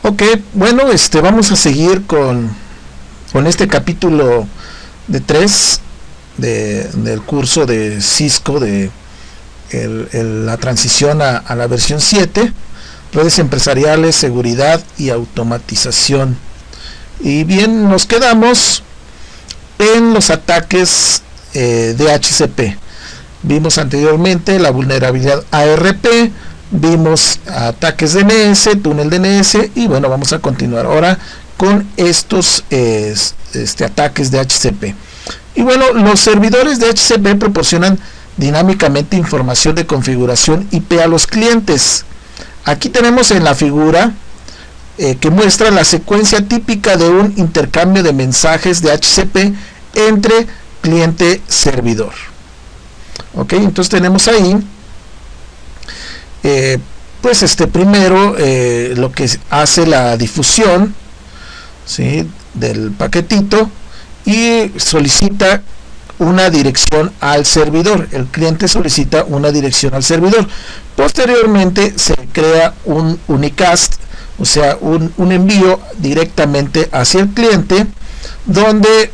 Ok, bueno, vamos a seguir con este capítulo de 3 del curso de Cisco de la transición a la versión 7, redes empresariales, seguridad y automatización. Y bien, nos quedamos en los ataques DHCP. Vimos anteriormente la vulnerabilidad ARP, vimos ataques DNS, túnel DNS, y bueno, vamos a continuar ahora con estos ataques de DHCP. Y bueno, los servidores de DHCP proporcionan dinámicamente información de configuración IP a los clientes. Aquí tenemos en la figura que muestra la secuencia típica de un intercambio de mensajes de DHCP entre cliente-servidor. Ok, entonces tenemos ahí primero lo que hace la difusión, ¿sí?, del paquetito, y solicita una dirección al servidor. El cliente solicita una dirección al servidor. Posteriormente se crea un unicast, o sea, un envío directamente hacia el cliente, donde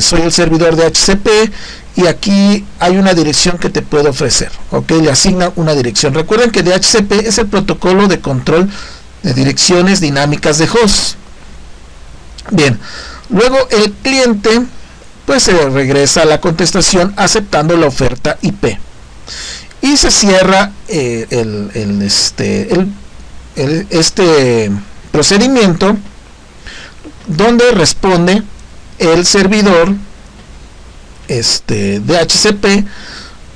soy el servidor de DHCP y aquí hay una dirección que te puedo ofrecer. Ok, le asigna una dirección. Recuerden que DHCP es el protocolo de control de direcciones dinámicas de host. Bien, luego el cliente pues se regresa a la contestación aceptando la oferta IP y se cierra este procedimiento, donde responde el servidor DHCP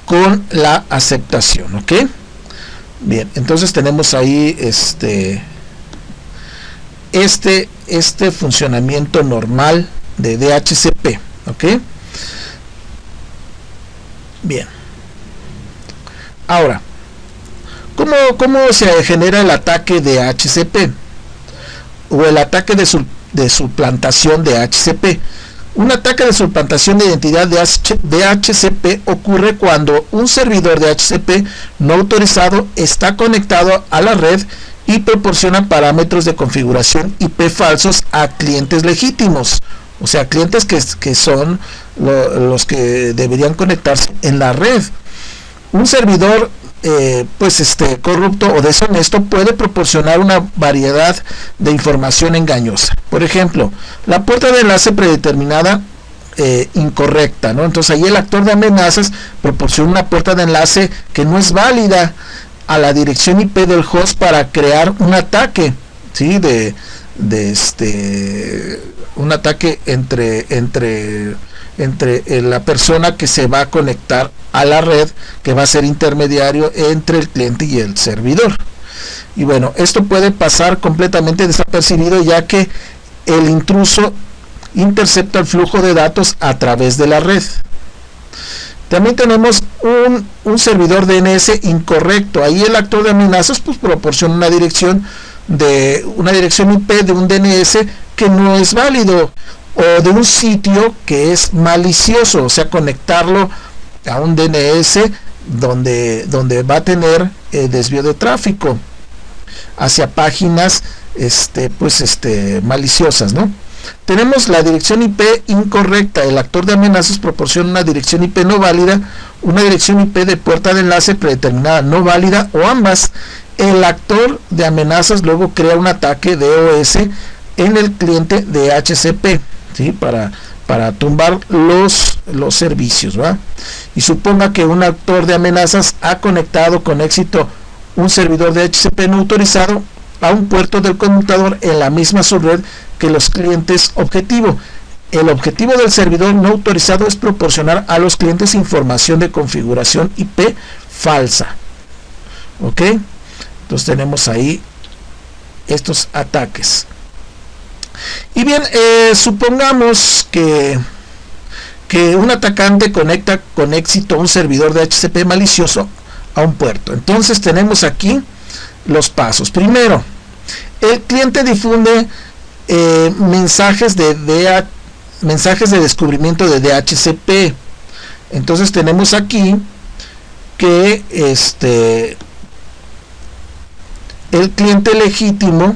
con la aceptación. Ok, bien, entonces tenemos ahí este funcionamiento normal de DHCP. Ok, bien, ahora, ¿cómo se genera el ataque de DHCP o el ataque de suplantación de DHCP? Un ataque de suplantación de identidad de DHCP ocurre cuando un servidor de DHCP no autorizado está conectado a la red y proporciona parámetros de configuración IP falsos a clientes legítimos, o sea, clientes que son los que deberían conectarse en la red. Un servidor corrupto o deshonesto puede proporcionar una variedad de información engañosa. Por ejemplo, la puerta de enlace predeterminada incorrecta, ¿no? Entonces ahí el actor de amenazas proporciona una puerta de enlace que no es válida a la dirección IP del host para crear un ataque, ¿sí?, un ataque entre la persona que se va a conectar a la red, que va a ser intermediario entre el cliente y el servidor. Y bueno, esto puede pasar completamente desapercibido, ya que el intruso intercepta el flujo de datos a través de la red. También tenemos un servidor DNS incorrecto. Ahí el actor de amenazas pues proporciona una dirección IP de un DNS que no es válido, o de un sitio que es malicioso, o sea, conectarlo a un DNS donde va a tener desvío de tráfico hacia páginas maliciosas, ¿no? Tenemos la dirección IP incorrecta. El actor de amenazas proporciona una dirección IP no válida, una dirección IP de puerta de enlace predeterminada no válida, o ambas. El actor de amenazas luego crea un ataque DOS en el cliente de DHCP, ¿sí?, para tumbar los servicios, ¿va? Y suponga que un actor de amenazas ha conectado con éxito un servidor de DHCP no autorizado a un puerto del conmutador en la misma subred que los clientes objetivo. El objetivo del servidor no autorizado es proporcionar a los clientes información de configuración IP falsa. Ok, entonces tenemos ahí estos ataques. Y bien, supongamos que un atacante conecta con éxito un servidor de DHCP malicioso a un puerto. Entonces tenemos aquí los pasos. Primero, el cliente difunde mensajes de descubrimiento de DHCP. Entonces tenemos aquí que el cliente legítimo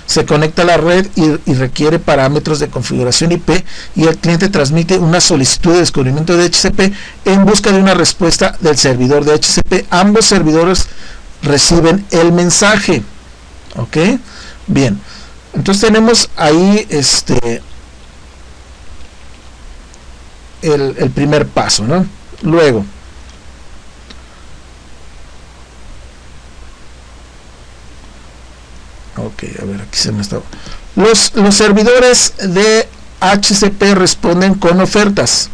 se conecta a la red y requiere parámetros de configuración IP, y el cliente transmite una solicitud de descubrimiento de DHCP en busca de una respuesta del servidor de DHCP. Ambos servidores reciben el mensaje. Ok, bien, entonces tenemos ahí el primer paso, ¿no? Luego, ok, a ver, aquí se me está... Los servidores de HCP responden con ofertas.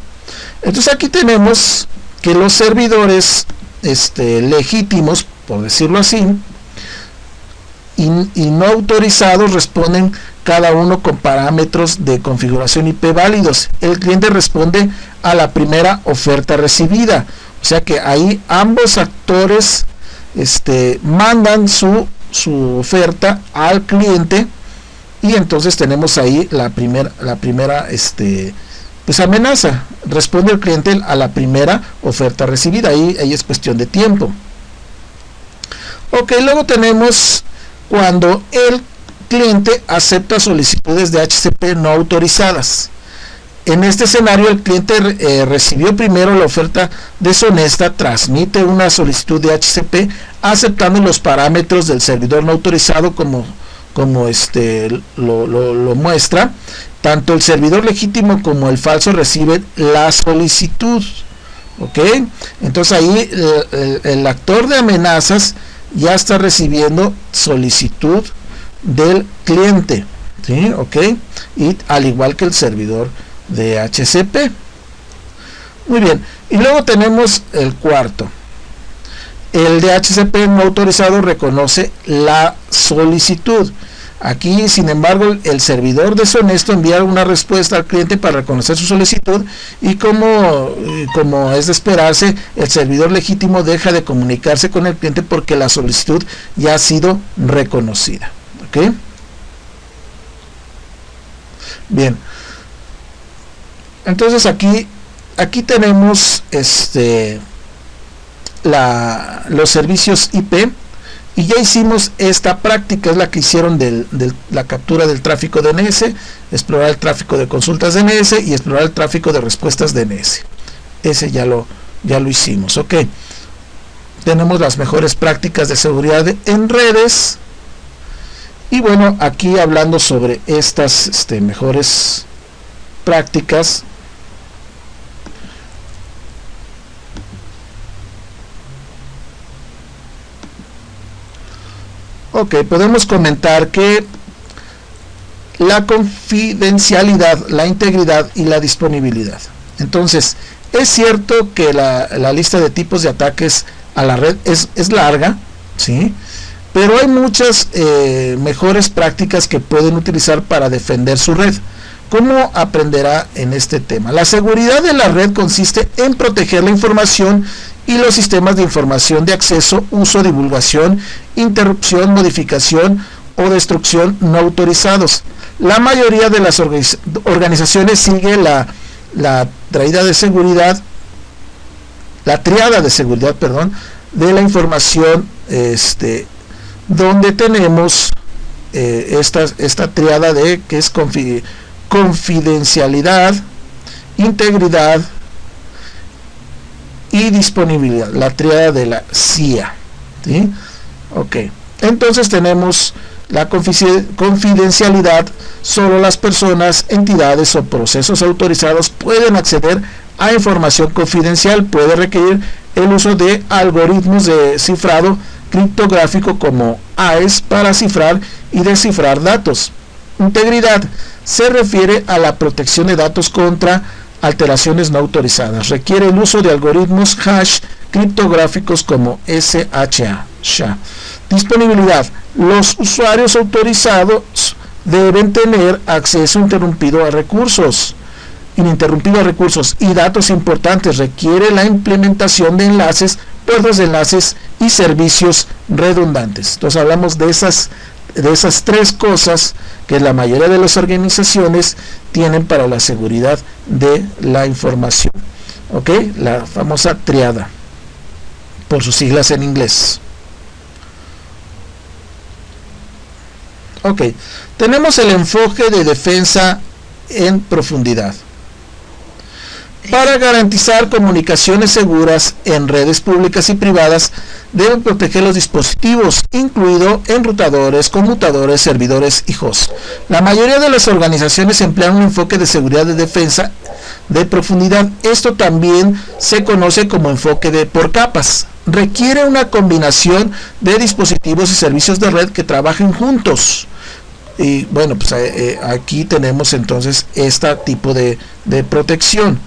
Entonces aquí tenemos que los servidores legítimos, por decirlo así, y no autorizados responden cada uno con parámetros de configuración IP válidos. El cliente responde a la primera oferta recibida. O sea que ahí ambos actores mandan su oferta al cliente, y entonces tenemos ahí la primera pues amenaza. Responde el cliente a la primera oferta recibida. Ahí es cuestión de tiempo. Ok, luego tenemos cuando el cliente acepta solicitudes de HCP no autorizadas. En este escenario, el cliente recibió primero la oferta deshonesta, transmite una solicitud de HCP aceptando los parámetros del servidor no autorizado como lo muestra. Tanto el servidor legítimo como el falso reciben la solicitud. Ok, entonces ahí el actor de amenazas ya está recibiendo solicitud del cliente, ¿sí? Ok, y al igual que el servidor de HCP. Muy bien, y luego tenemos el cuarto. El de HCP no autorizado reconoce la solicitud. Aquí, sin embargo, el servidor deshonesto envía una respuesta al cliente para reconocer su solicitud, y como es de esperarse, el servidor legítimo deja de comunicarse con el cliente porque la solicitud ya ha sido reconocida. ¿Ok? Bien. Entonces aquí tenemos los servicios IP. Y ya hicimos esta práctica, es la que hicieron de la captura del tráfico DNS, explorar el tráfico de consultas DNS y explorar el tráfico de respuestas DNS. Ese ya lo hicimos. Ok, tenemos las mejores prácticas de seguridad en redes, y bueno, aquí hablando sobre estas mejores prácticas, ok, podemos comentar que la confidencialidad, la integridad y la disponibilidad. Entonces, es cierto que la lista de tipos de ataques a la red es larga, ¿sí? Pero hay muchas mejores prácticas que pueden utilizar para defender su red. ¿Cómo aprenderá en este tema? La seguridad de la red consiste en proteger la información y los sistemas de información de acceso, uso, divulgación, interrupción, modificación o destrucción no autorizados. La mayoría de las organizaciones sigue la tríada de seguridad, de la información, donde tenemos esta tríada de que es confidencialidad, integridad y disponibilidad, la tríada de la CIA, ¿sí? Ok, entonces tenemos la confidencialidad. Solo las personas, entidades o procesos autorizados pueden acceder a información confidencial. Puede requerir el uso de algoritmos de cifrado criptográfico como AES para cifrar y descifrar datos. Integridad se refiere a la protección de datos contra alteraciones no autorizadas. Requiere el uso de algoritmos hash criptográficos como SHA. Disponibilidad. Los usuarios autorizados deben tener acceso ininterrumpido a recursos y datos importantes. Requiere la implementación de enlaces, puertos de enlaces y servicios redundantes. Entonces hablamos de esas tres cosas que la mayoría de las organizaciones tienen para la seguridad de la información. ¿Ok? La famosa triada, por sus siglas en inglés. Ok, tenemos el enfoque de defensa en profundidad. Para garantizar comunicaciones seguras en redes públicas y privadas, deben proteger los dispositivos, incluido enrutadores, conmutadores, servidores y hosts. La mayoría de las organizaciones emplean un enfoque de seguridad de defensa de profundidad. Esto también se conoce como enfoque de por capas. Requiere una combinación de dispositivos y servicios de red que trabajen juntos. Y bueno, pues aquí tenemos entonces este tipo de protección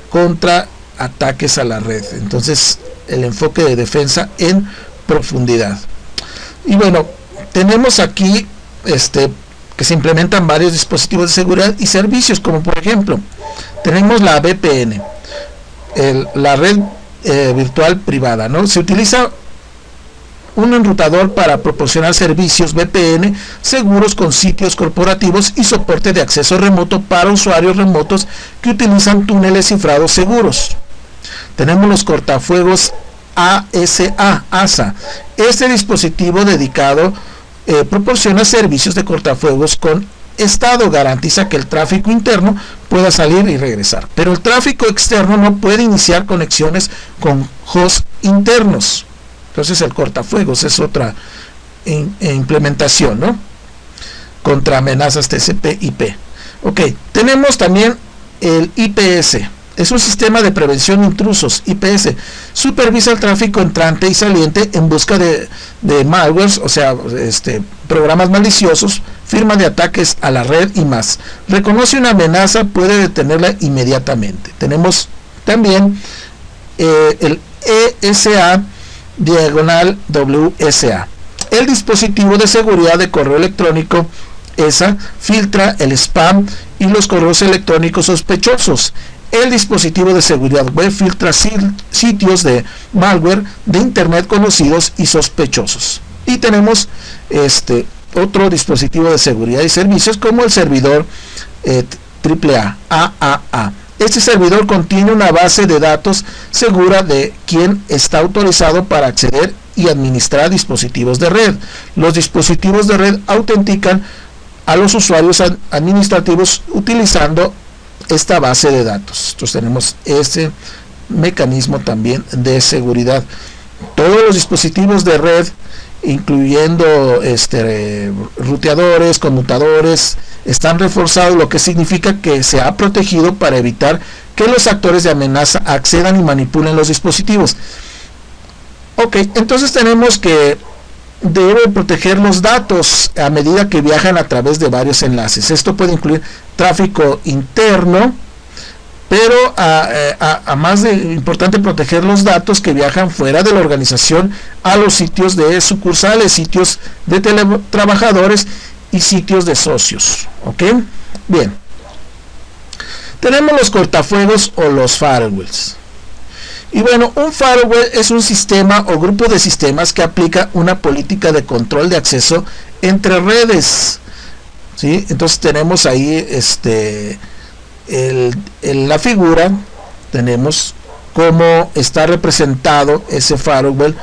contra ataques a la red. Entonces, el enfoque de defensa en profundidad. Y bueno, tenemos aquí que se implementan varios dispositivos de seguridad y servicios, como por ejemplo, tenemos la VPN, la red virtual privada, ¿no? Se utiliza un enrutador para proporcionar servicios VPN seguros con sitios corporativos y soporte de acceso remoto para usuarios remotos que utilizan túneles cifrados seguros. Tenemos los cortafuegos ASA. Este dispositivo dedicado proporciona servicios de cortafuegos con estado, garantiza que el tráfico interno pueda salir y regresar, pero el tráfico externo no puede iniciar conexiones con hosts internos. Entonces el cortafuegos es otra implementación, ¿no? Contra amenazas TCP/IP. Ok, tenemos también el IPS. Es un sistema de prevención de intrusos, IPS. Supervisa el tráfico entrante y saliente en busca de malwares, o sea, programas maliciosos, firma de ataques a la red y más. Reconoce una amenaza, puede detenerla inmediatamente. Tenemos también el ESA /WSA. El dispositivo de seguridad de correo electrónico ESA filtra el spam y los correos electrónicos sospechosos. El dispositivo de seguridad web filtra sitios de malware de internet conocidos y sospechosos. Y tenemos otro dispositivo de seguridad y servicios como el servidor AAA. Este servidor contiene una base de datos segura de quien está autorizado para acceder y administrar dispositivos de red. Los dispositivos de red autentican a los usuarios administrativos utilizando esta base de datos. Entonces tenemos este mecanismo también de seguridad. Todos los dispositivos de red, incluyendo ruteadores, conmutadores, están reforzados, lo que significa que se ha protegido para evitar que los actores de amenaza accedan y manipulen los dispositivos. Ok, entonces tenemos que debe proteger los datos a medida que viajan a través de varios enlaces. Esto puede incluir tráfico interno, pero a más de importante proteger los datos que viajan fuera de la organización a los sitios de sucursales, sitios de teletrabajadores y sitios de socios. ¿Ok? Bien. Tenemos los cortafuegos o los firewalls. Y bueno, un firewall es un sistema o grupo de sistemas que aplica una política de control de acceso entre redes. ¿Sí? Entonces tenemos ahí en la figura tenemos cómo está representado ese firewall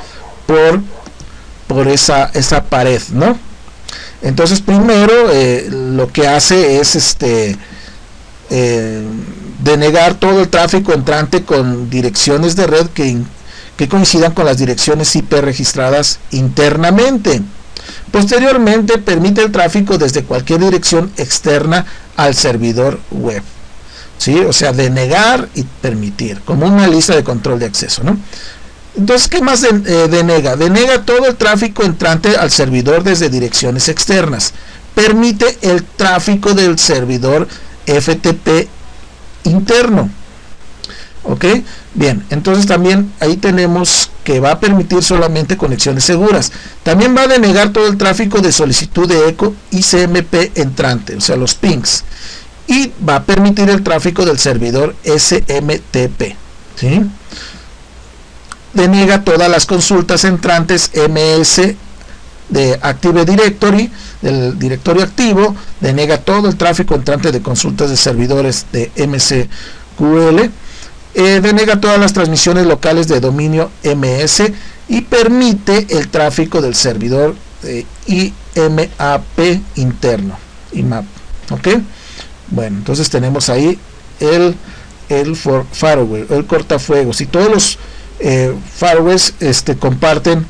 por esa pared, ¿no? Entonces primero lo que hace es denegar todo el tráfico entrante con direcciones de red que coincidan con las direcciones IP registradas internamente. Posteriormente permite el tráfico desde cualquier dirección externa al servidor web. ¿Sí? O sea, denegar y permitir, como una lista de control de acceso, ¿no? Entonces, ¿qué más denega? Denega todo el tráfico entrante al servidor desde direcciones externas. Permite el tráfico del servidor FTP interno. ¿Ok? Bien, entonces también ahí tenemos que va a permitir solamente conexiones seguras. También va a denegar todo el tráfico de solicitud de eco y CMP entrante, o sea, los pings. Y va a permitir el tráfico del servidor SMTP. ¿Sí? Denega todas las consultas entrantes MS de Active Directory, del directorio activo. Denega todo el tráfico entrante de consultas de servidores de MSQL. Denega todas las transmisiones locales de dominio MS y permite el tráfico del servidor IMAP interno, IMAP, ¿ok? Bueno, entonces tenemos ahí el firewall, el cortafuegos, y todos los firewalls comparten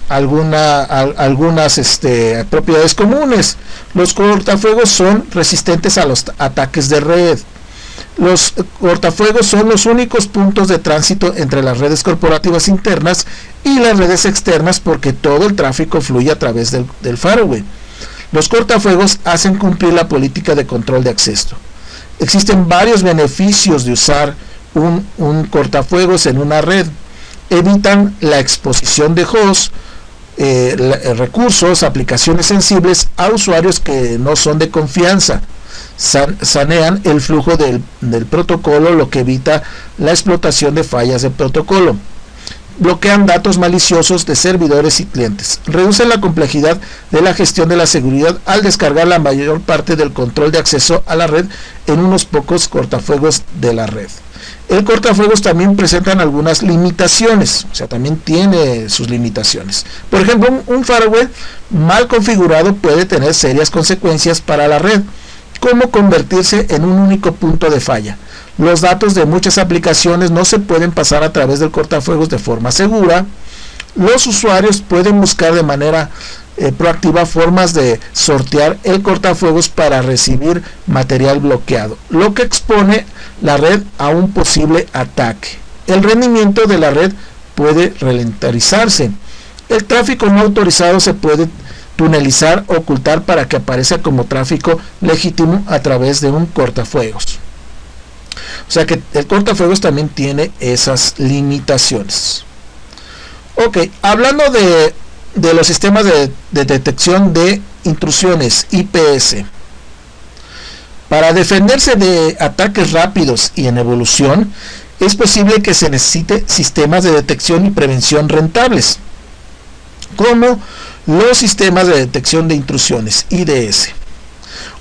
algunas propiedades comunes. Los cortafuegos son resistentes a los ataques de red. Los cortafuegos son los únicos puntos de tránsito entre las redes corporativas internas y las redes externas, porque todo el tráfico fluye a través del firewall. Los cortafuegos hacen cumplir la política de control de acceso. Existen varios beneficios de usar un cortafuegos en una red. Evitan la exposición de hosts, recursos, aplicaciones sensibles a usuarios que no son de confianza. Sanean el flujo del protocolo, lo que evita la explotación de fallas de protocolo. Bloquean datos maliciosos de servidores y clientes. Reducen la complejidad de la gestión de la seguridad al descargar la mayor parte del control de acceso a la red en unos pocos cortafuegos de la red. El cortafuegos también presentan algunas limitaciones, o sea, también tiene sus limitaciones. Por ejemplo, un firewall mal configurado puede tener serias consecuencias para la red, como convertirse en un único punto de falla. Los datos de muchas aplicaciones no se pueden pasar a través del cortafuegos de forma segura. Los usuarios pueden buscar de manera proactiva formas de sortear el cortafuegos para recibir material bloqueado, lo que expone la red a un posible ataque. El rendimiento de la red puede ralentizarse. El tráfico no autorizado se puede tunelizar o ocultar para que aparezca como tráfico legítimo a través de un cortafuegos. O sea que el cortafuegos también tiene esas limitaciones. Ok, hablando de los sistemas de detección de intrusiones, IPS. Para defenderse de ataques rápidos y en evolución, es posible que se necesite sistemas de detección y prevención rentables, como los sistemas de detección de intrusiones, IDS,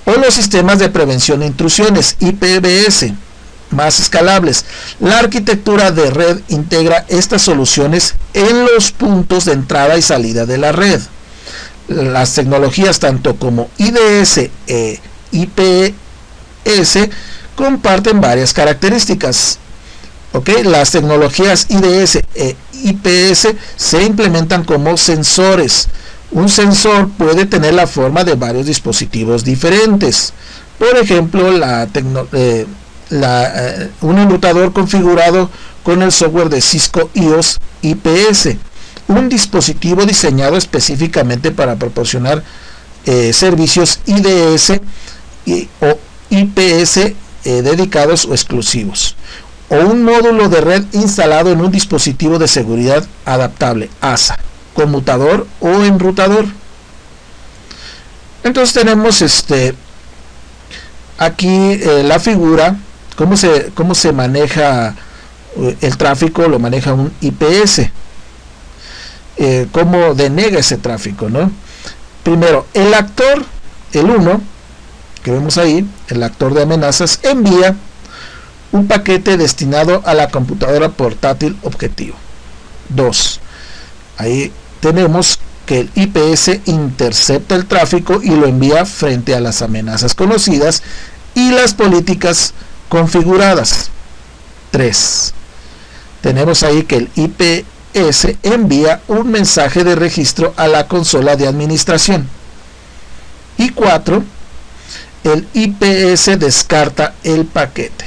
o los sistemas de prevención de intrusiones, IPBS, más escalables. La arquitectura de red integra estas soluciones en los puntos de entrada y salida de la red. Las tecnologías tanto como IDS e IPS comparten varias características. Las tecnologías IDS e IPS se implementan como sensores. Un sensor puede tener la forma de varios dispositivos diferentes. Por ejemplo, un enrutador configurado con el software de Cisco IOS IPS, un dispositivo diseñado específicamente para proporcionar servicios IDS o IPS dedicados o exclusivos, o un módulo de red instalado en un dispositivo de seguridad adaptable, ASA, conmutador o enrutador. Entonces tenemos aquí la figura, cómo se maneja el tráfico. Lo maneja un IPS. Cómo denega ese tráfico, ¿no? Primero, el actor, el 1, que vemos ahí, el actor de amenazas, envía un paquete destinado a la computadora portátil objetivo. 2, ahí tenemos que el IPS intercepta el tráfico y lo envía frente a las amenazas conocidas y las políticas configuradas. 3, tenemos ahí que el IPS envía un mensaje de registro a la consola de administración. Y 4, el IPS descarta el paquete.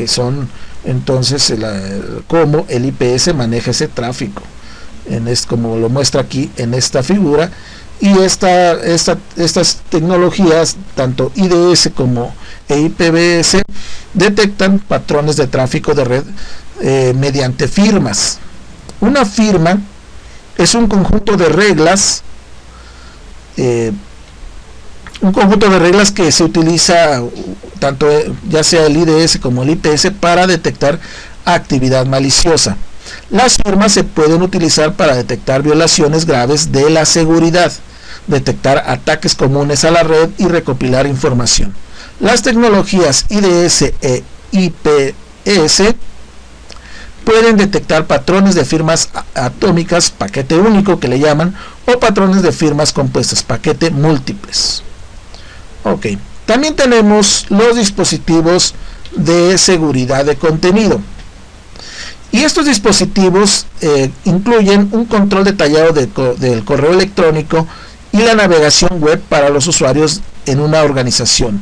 Son entonces cómo el IPS maneja ese tráfico, como lo muestra aquí en esta figura. Y estas tecnologías, tanto IDS como IPBS, detectan patrones de tráfico de red mediante firmas. Una firma es un conjunto de reglas, que se utiliza tanto ya sea el IDS como el IPS para detectar actividad maliciosa. Las firmas se pueden utilizar para detectar violaciones graves de la seguridad, detectar ataques comunes a la red y recopilar información. Las tecnologías IDS e IPS pueden detectar patrones de firmas atómicas, paquete único que le llaman, o patrones de firmas compuestas, paquete múltiples. Ok, también tenemos los dispositivos de seguridad de contenido. Y estos dispositivos incluyen un control detallado del correo electrónico y la navegación web para los usuarios en una organización.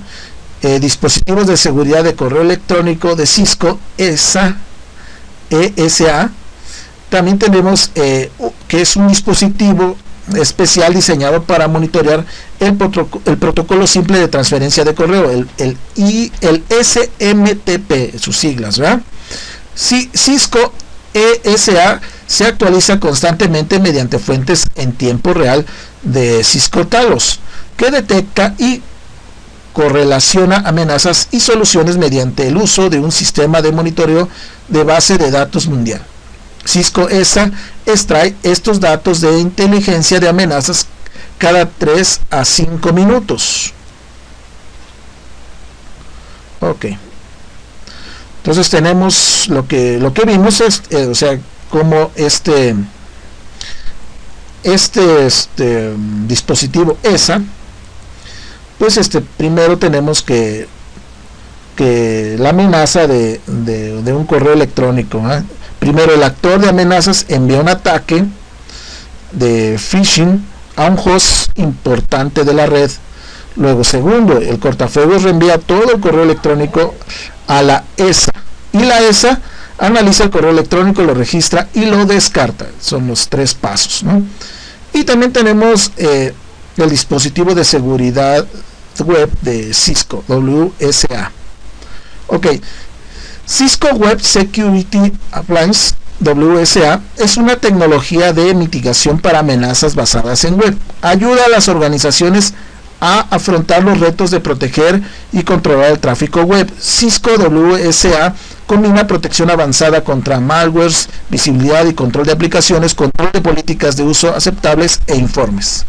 Dispositivos de seguridad de correo electrónico de Cisco ESA. También tenemos que es un dispositivo especial diseñado para monitorear el protocolo simple de transferencia de correo, el SMTP, sus siglas, ¿verdad? Cisco ESA se actualiza constantemente mediante fuentes en tiempo real de Cisco Talos, que detecta y correlaciona amenazas y soluciones mediante el uso de un sistema de monitoreo de base de datos mundial. Cisco ESA extrae estos datos de inteligencia de amenazas cada 3 a 5 minutos. Ok. Entonces tenemos lo que vimos es, o sea, como este dispositivo ESA, pues primero tenemos que la amenaza de un correo electrónico, ¿eh? Primero, el actor de amenazas envía un ataque de phishing a un host importante de la red. Luego, segundo, el cortafuegos reenvía todo el correo electrónico a la ESA, y la ESA analiza el correo electrónico, lo registra y lo descarta. Son los 3 pasos, ¿no? Y también tenemos el dispositivo de seguridad web de Cisco, WSA. Ok, Cisco Web Security Appliance, WSA, es una tecnología de mitigación para amenazas basadas en web. Ayuda a las organizaciones a afrontar los retos de proteger y controlar el tráfico web. Cisco WSA combina protección avanzada contra malwares, visibilidad y control de aplicaciones, control de políticas de uso aceptables e informes.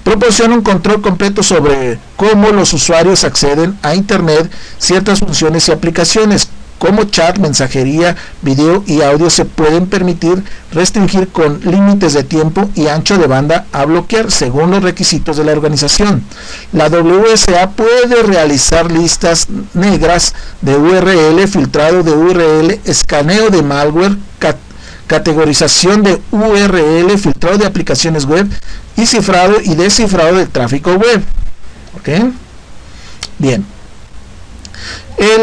Proporciona un control completo sobre cómo los usuarios acceden a Internet, ciertas funciones y aplicaciones, como chat, mensajería, video y audio se pueden permitir restringir con límites de tiempo y ancho de banda a bloquear según los requisitos de la organización. La WSA puede realizar listas negras de URL, filtrado de URL, escaneo de malware, categorización de URL, filtrado de aplicaciones web y cifrado y descifrado del tráfico web. ¿Ok? Bien.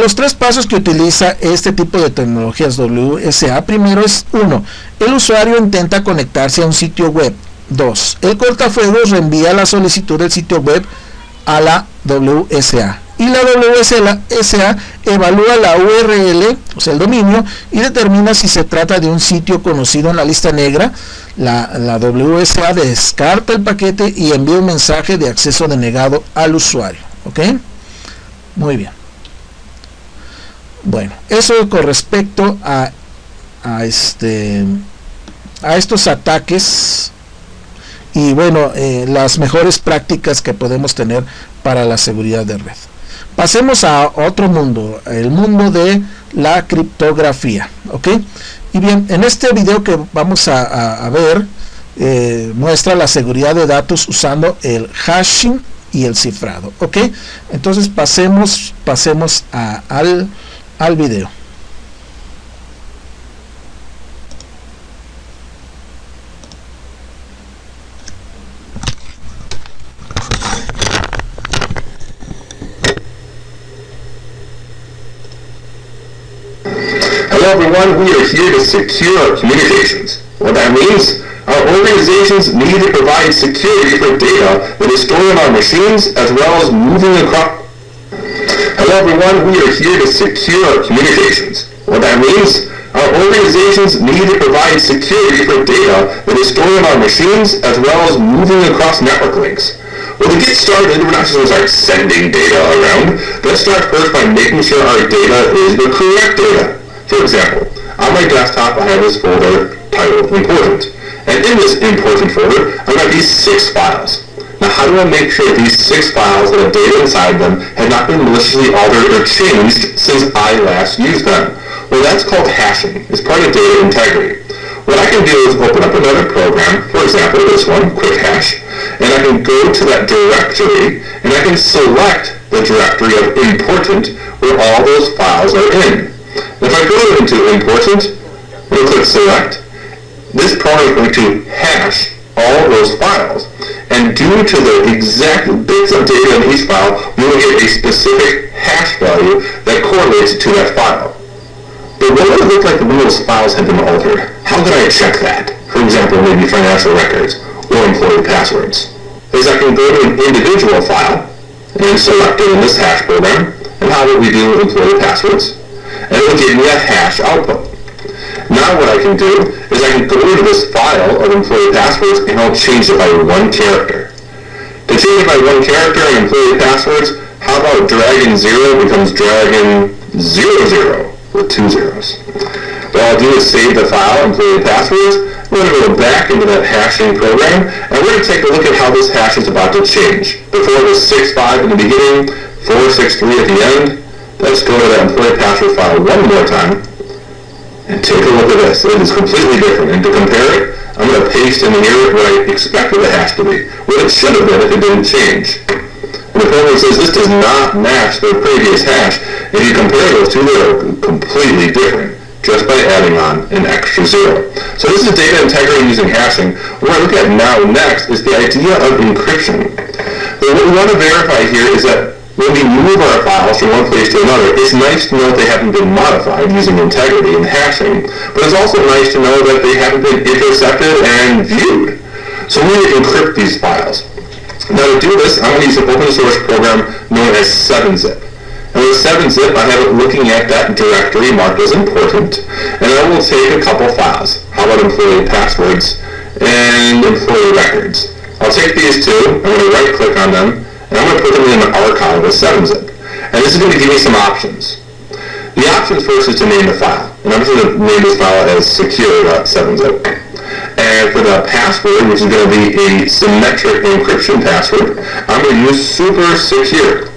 Los 3 pasos que utiliza este tipo de tecnologías WSA, primero es 1. El usuario intenta conectarse a un sitio web. 2. El cortafuegos reenvía la solicitud del sitio web a la WSA. Y la WSA evalúa la URL, o sea el dominio, y determina si se trata de un sitio conocido en la lista negra. La WSA descarta el paquete y envía un mensaje de acceso denegado al usuario. ¿Ok? Muy bien. Bueno, eso con respecto a estos ataques y bueno, las mejores prácticas que podemos tener para la seguridad de red. Pasemos a otro mundo, el mundo de la criptografía, ¿ok? Y bien, en este video que vamos a ver, muestra la seguridad de datos usando el hashing y el cifrado, ¿ok? Entonces pasemos al video. Hello everyone, we are here to secure our communications. What that means, our organizations need to provide security for data that is stored on our machines as well as moving across. Hello everyone, we are here to secure our communications. What that means, our organizations need to provide security for data that is stored on our machines as well as moving across network links. Well, to get started, we're not just going to start sending data around. Let's start first by making sure our data is the correct data. For example, on my desktop I have this folder titled Important. And in this Important folder, I've got these 6 files. Now how do I make sure these 6 files that have data inside them have not been maliciously altered or changed since I last used them? Well, Well, that's called hashing. It's part of data integrity. What I can do is open up another program, for example this one, Quick Hash, and I can go to that directory and I can select the directory of important where all those files are in. If I go into important, we'll click select, this program is going to hash all those files. And due to the exact bits of data in each file, we will get a specific hash value that correlates to that file. But what would it look like when those files have been altered? How could I check that? For example, maybe financial records or employee passwords. Is I can go to an individual file and select it in this hash program, and how would we do employee passwords? And it will give me a hash output. Now what I can do is I can go into this file of employee passwords and I'll change it by one character. To change it by one character in employee passwords, how about Dragon 0 becomes Dragon 00 with 2 zeros? What I'll do is save the file, employee passwords. We're going to go back into that hashing program and we're going to take a look at how this hash is about to change. Before it was 6.5 in the beginning, 4.6.3 at the end. Let's go to that employee password file one more time. And take a look at this. It is completely different. And to compare it, I'm going to paste in here what I expected the hash to be. What it should have been if it didn't change. And the program says this does not match the previous hash. If you compare those two, they are completely different just by adding on an extra zero. So this is data integrity using hashing. What we're going to look at now next is the idea of encryption. But what we want to verify here is that when we move our files from one place to another, it's nice to know that they haven't been modified using integrity and hashing, but it's also nice to know that they haven't been intercepted and viewed. So we need to encrypt these files. Now to do this, I'm going to use an open source program known as 7-Zip. And with 7-Zip, I have it looking at that directory marked as important, and I will take a couple files. How about employee passwords and employee records? I'll take these two, I'm going to right click on them, and I'm going to put them in an archive with 7-Zip. And this is going to give me some options. The options first is to name the file. And I'm just going to name this file as secure.7zip. And for the password, which is going to be a symmetric encryption password, I'm going to use super secure.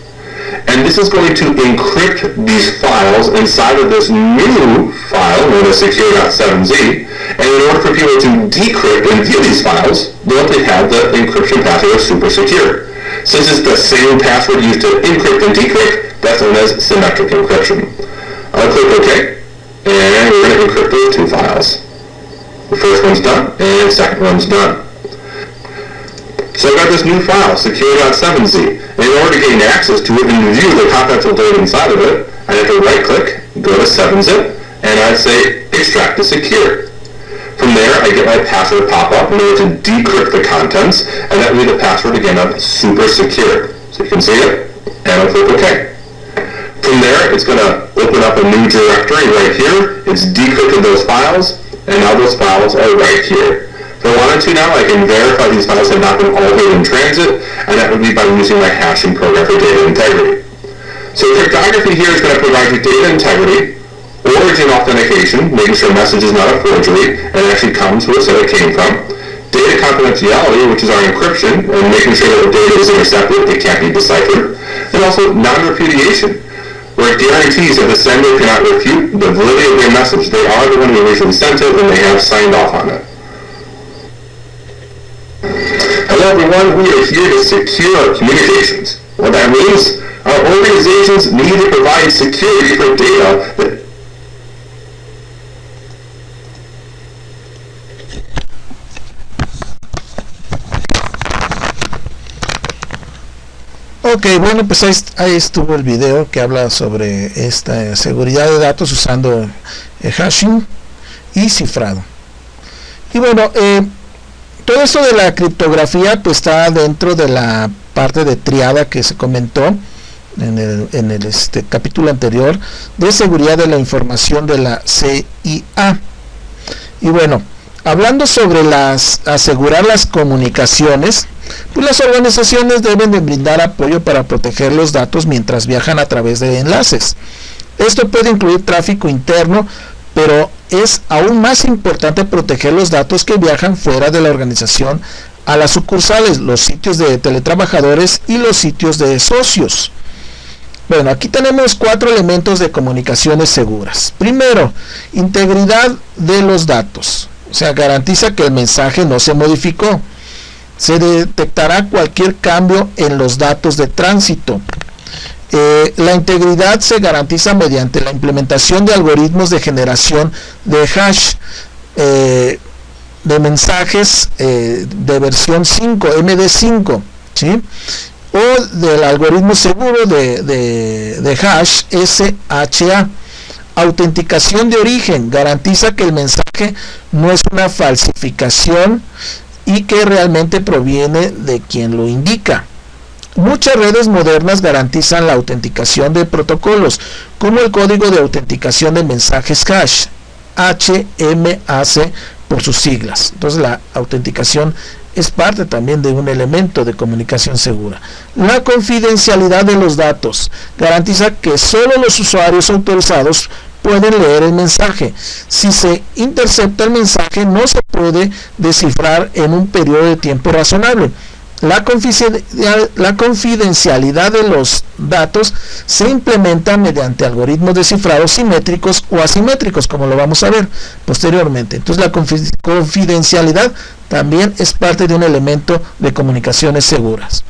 And this is going to encrypt these files inside of this new file known as secure.7z. And in order for people to decrypt and view these files, they'll have to have the encryption password of super secure. Since it's the same password used to encrypt and decrypt, that's known as symmetric encryption. I'll click OK, and we're going to encrypt those two files. The first one's done, and the second one's done. So I've got this new file, secure.7z. And in order to gain access to it and view the confidential data inside of it, I have to right-click, go to 7-Zip, and I'd say extract to secure. From there, I get my password pop-up in order to decrypt the contents, and that will be the password again of super secure. So you can see it, and I'll click OK. From there, it's going to open up a new directory right here. It's decrypted those files, and now those files are right here. If I wanted to now, I can verify these files have not been altered in transit, and that would be by using my hashing program for data integrity. So cryptography here is going to provide you data integrity, origin authentication, making sure a message is not a forgery and actually comes where it said it came from. Data confidentiality, which is our encryption, and making sure that the data is intercepted, it can't be deciphered. And also non-repudiation, where it guarantees that the sender cannot refute the validity of their message. They are the one who originally sent it and they have signed off on it. Hello everyone, we are here to secure our communications. What that means, our organizations need to provide security for data that Ok, bueno, pues ahí estuvo el video que habla sobre esta seguridad de datos usando hashing y cifrado. Y bueno, todo esto de la criptografía pues está dentro de la parte de triada que se comentó en el capítulo anterior de seguridad de la información de la CIA. Y bueno, hablando sobre asegurar las comunicaciones, pues las organizaciones deben de brindar apoyo para proteger los datos mientras viajan a través de enlaces. Esto puede incluir tráfico interno, pero es aún más importante proteger los datos que viajan fuera de la organización a las sucursales, los sitios de teletrabajadores y los sitios de socios. Bueno, aquí tenemos 4 elementos de comunicaciones seguras. Primero, integridad de los datos. O sea, garantiza que el mensaje no se modificó. Se detectará cualquier cambio en los datos de tránsito. La integridad se garantiza mediante la implementación de algoritmos de generación de hash de mensajes de versión 5, MD5, ¿sí? O del algoritmo seguro de hash SHA. Autenticación de origen garantiza que el mensaje no es una falsificación y que realmente proviene de quien lo indica. Muchas redes modernas garantizan la autenticación de protocolos, como el código de autenticación de mensajes hash, HMAC por sus siglas. Entonces la autenticación es parte también de un elemento de comunicación segura. La confidencialidad de los datos garantiza que solo los usuarios autorizados pueden leer el mensaje. Si se intercepta el mensaje, no se puede descifrar en un periodo de tiempo razonable. La confidencialidad de los datos se implementa mediante algoritmos de cifrado simétricos o asimétricos, como lo vamos a ver posteriormente. Entonces la confidencialidad también es parte de un elemento de comunicaciones seguras.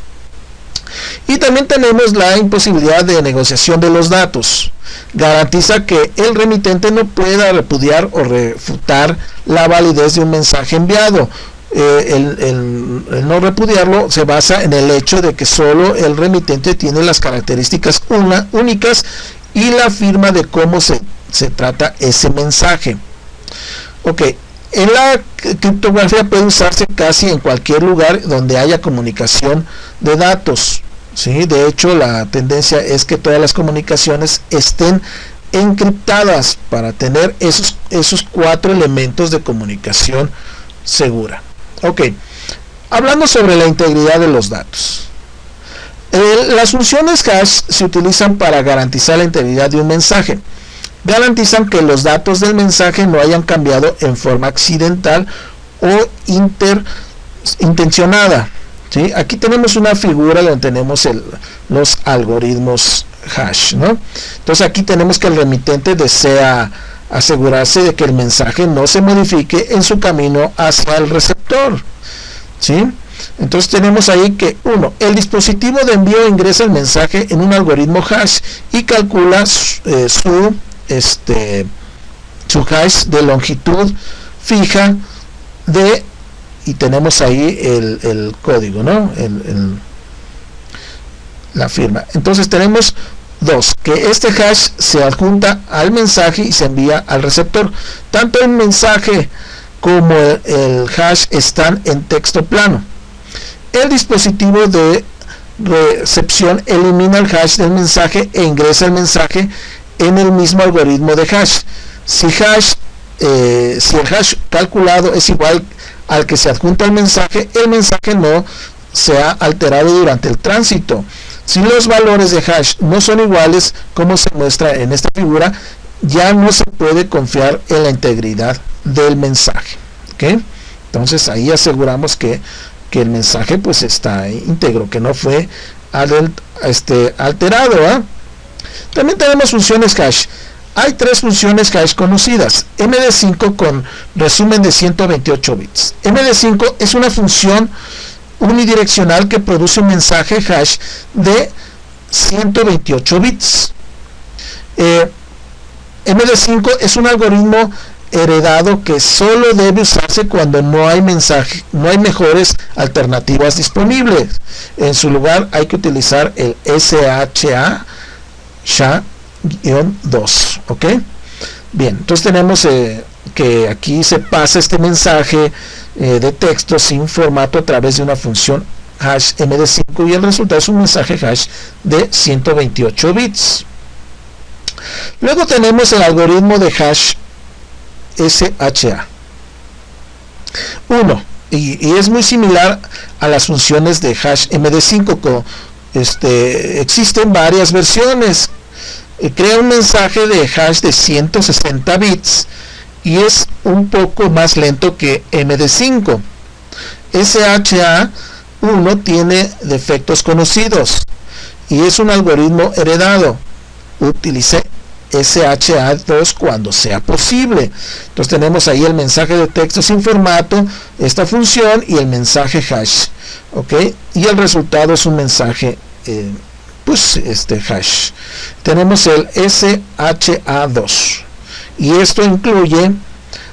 Y también tenemos la imposibilidad de negociación de los datos. Garantiza que el remitente no pueda repudiar o refutar la validez de un mensaje enviado. El no repudiarlo se basa en el hecho de que solo el remitente tiene las características únicas y la firma de cómo se trata ese mensaje. Ok, en la criptografía puede usarse casi en cualquier lugar donde haya comunicación de datos, ¿sí? De hecho, la tendencia es que todas las comunicaciones estén encriptadas para tener esos 4 elementos de comunicación segura. Ok, hablando sobre la integridad de los datos. Las funciones hash se utilizan para garantizar la integridad de un mensaje. Garantizan que los datos del mensaje no hayan cambiado en forma accidental o intencionada, ¿sí? Aquí tenemos una figura donde tenemos los algoritmos hash, ¿no? Entonces aquí tenemos que el remitente desea asegurarse de que el mensaje no se modifique en su camino hacia el receptor, ¿sí? Entonces tenemos ahí que 1. El dispositivo de envío ingresa el mensaje en un algoritmo hash y calcula su hash de longitud fija y tenemos ahí el código, ¿no? La firma. Entonces tenemos 2, que este hash se adjunta al mensaje y se envía al receptor. Tanto el mensaje como el hash están en texto plano. El dispositivo de recepción elimina el hash del mensaje e ingresa el mensaje en el mismo algoritmo de hash. Si el hash calculado es igual al que se adjunta al mensaje, el mensaje no se ha alterado durante el tránsito. Si los valores de hash no son iguales, como se muestra en esta figura, ya no se puede confiar en la integridad del mensaje. ¿Okay? Entonces ahí aseguramos que el mensaje pues está íntegro, que no fue alterado, ¿eh? También tenemos funciones hash. Hay 3 funciones hash conocidas. MD5 con resumen de 128 bits. MD5 es una función unidireccional que produce un mensaje hash de 128 bits. MD5 es un algoritmo heredado que solo debe usarse cuando no hay mejores alternativas disponibles. En su lugar hay que utilizar el SHA-2, ¿ok? Bien, entonces tenemos que aquí se pasa este mensaje de texto sin formato a través de una función hash MD5 y el resultado es un mensaje hash de 128 bits. Luego tenemos el algoritmo de hash SHA 1 y es muy similar a las funciones de hash MD5. Existen varias versiones. Crea un mensaje de hash de 160 bits y es un poco más lento que MD5. SHA 1 tiene defectos conocidos. y es un algoritmo heredado. Utilice SHA-2 cuando sea posible. Entonces tenemos ahí el mensaje de texto sin formato, esta función y el mensaje hash, ¿ok? Y el resultado es un mensaje hash. Tenemos el SHA-2 y esto incluye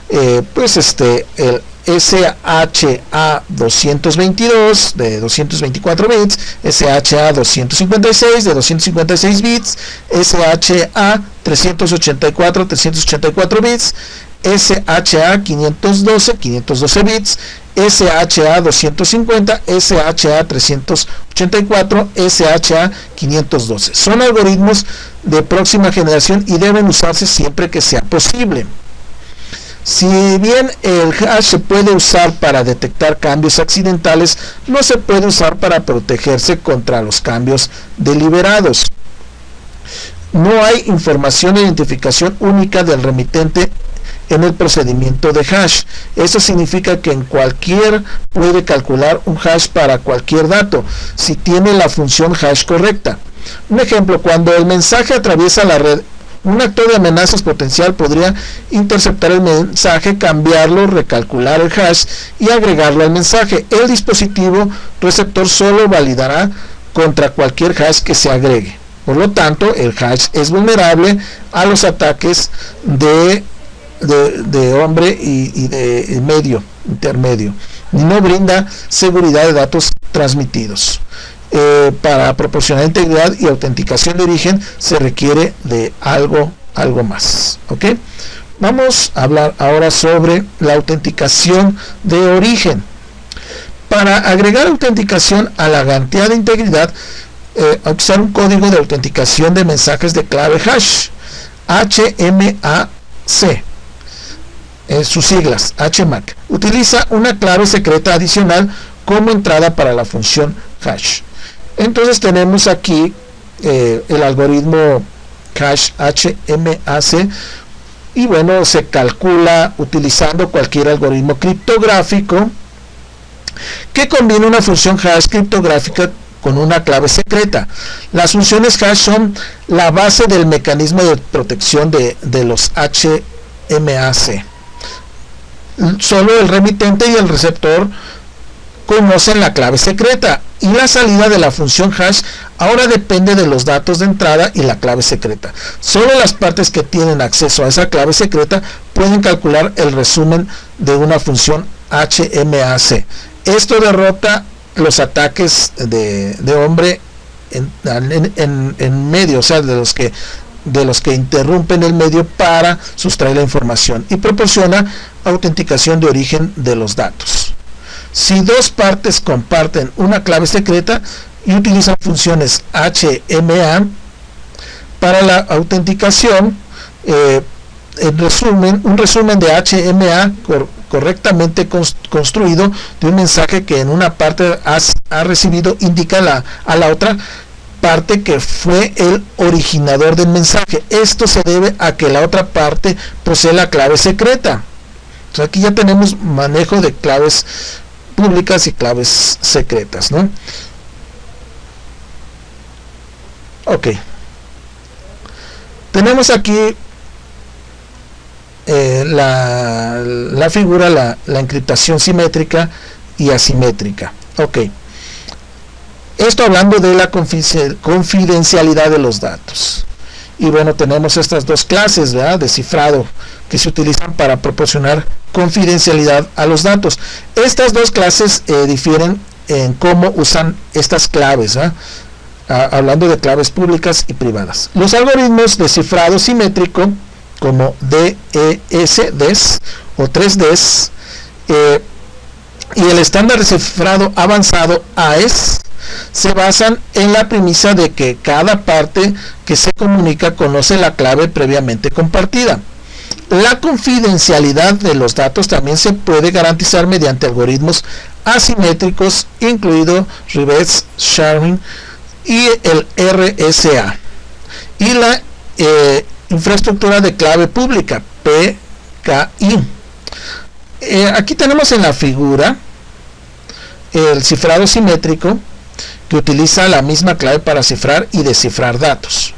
el SHA-222 de 224 bits, SHA-256 de 256 bits, SHA-384 384 bits, SHA-512 bits, SHA-250, SHA-384, SHA-512. Son algoritmos de próxima generación y deben usarse siempre que sea posible. Si bien el hash se puede usar para detectar cambios accidentales, no se puede usar para protegerse contra los cambios deliberados. No hay información de identificación única del remitente en el procedimiento de hash. Eso significa que en cualquier puede calcular un hash para cualquier dato, si tiene la función hash correcta. Un ejemplo, cuando el mensaje atraviesa la red, un actor de amenazas potencial podría interceptar el mensaje, cambiarlo, recalcular el hash y agregarlo al mensaje. El dispositivo receptor solo validará contra cualquier hash que se agregue. Por lo tanto, el hash es vulnerable a los ataques de hombre y de medio, intermedio. No brinda seguridad de datos transmitidos. Para proporcionar integridad y autenticación de origen se requiere de algo más, ¿ok? Vamos a hablar ahora sobre la autenticación de origen. Para agregar autenticación a la garantía de integridad, usar un código de autenticación de mensajes de clave hash, HMAC, sus siglas, HMAC. Utiliza una clave secreta adicional como entrada para la función hash. Entonces tenemos aquí el algoritmo hash HMAC, y bueno, se calcula utilizando cualquier algoritmo criptográfico que combina una función hash criptográfica con una clave secreta. Las funciones hash son la base del mecanismo de protección de los HMAC. Solo el remitente y el receptor conocen la clave secreta, y la salida de la función hash ahora depende de los datos de entrada y la clave secreta. Solo las partes que tienen acceso a esa clave secreta pueden calcular el resumen de una función HMAC. Esto derrota los ataques de hombre en medio, o sea, de los que interrumpen el medio para sustraer la información, y proporciona autenticación de origen de los datos. Si dos partes comparten una clave secreta y utilizan funciones HMA para la autenticación, un resumen de HMA correctamente construido de un mensaje que en una parte ha recibido indica a la otra parte que fue el originador del mensaje. Esto se debe a que la otra parte posee la clave secreta. Entonces aquí ya tenemos manejo de claves públicas y claves secretas, ¿no? Ok. Tenemos aquí la figura, la encriptación simétrica y asimétrica. Ok. Esto hablando de la confidencialidad de los datos. Y bueno, tenemos estas dos clases, ¿verdad?, de cifrado que se utilizan para proporcionar confidencialidad a los datos. Estas dos clases difieren en cómo usan estas claves, ¿verdad? Hablando de claves públicas y privadas. Los algoritmos de cifrado simétrico, como DES o 3DES, y el estándar de cifrado avanzado AES, se basan en la premisa de que cada parte que se comunica conoce la clave previamente compartida. La confidencialidad de los datos también se puede garantizar mediante algoritmos asimétricos, incluido reverse sharing y el RSA, y la infraestructura de clave pública, PKI. Aquí tenemos en la figura el cifrado simétrico, que utiliza la misma clave para cifrar y descifrar datos.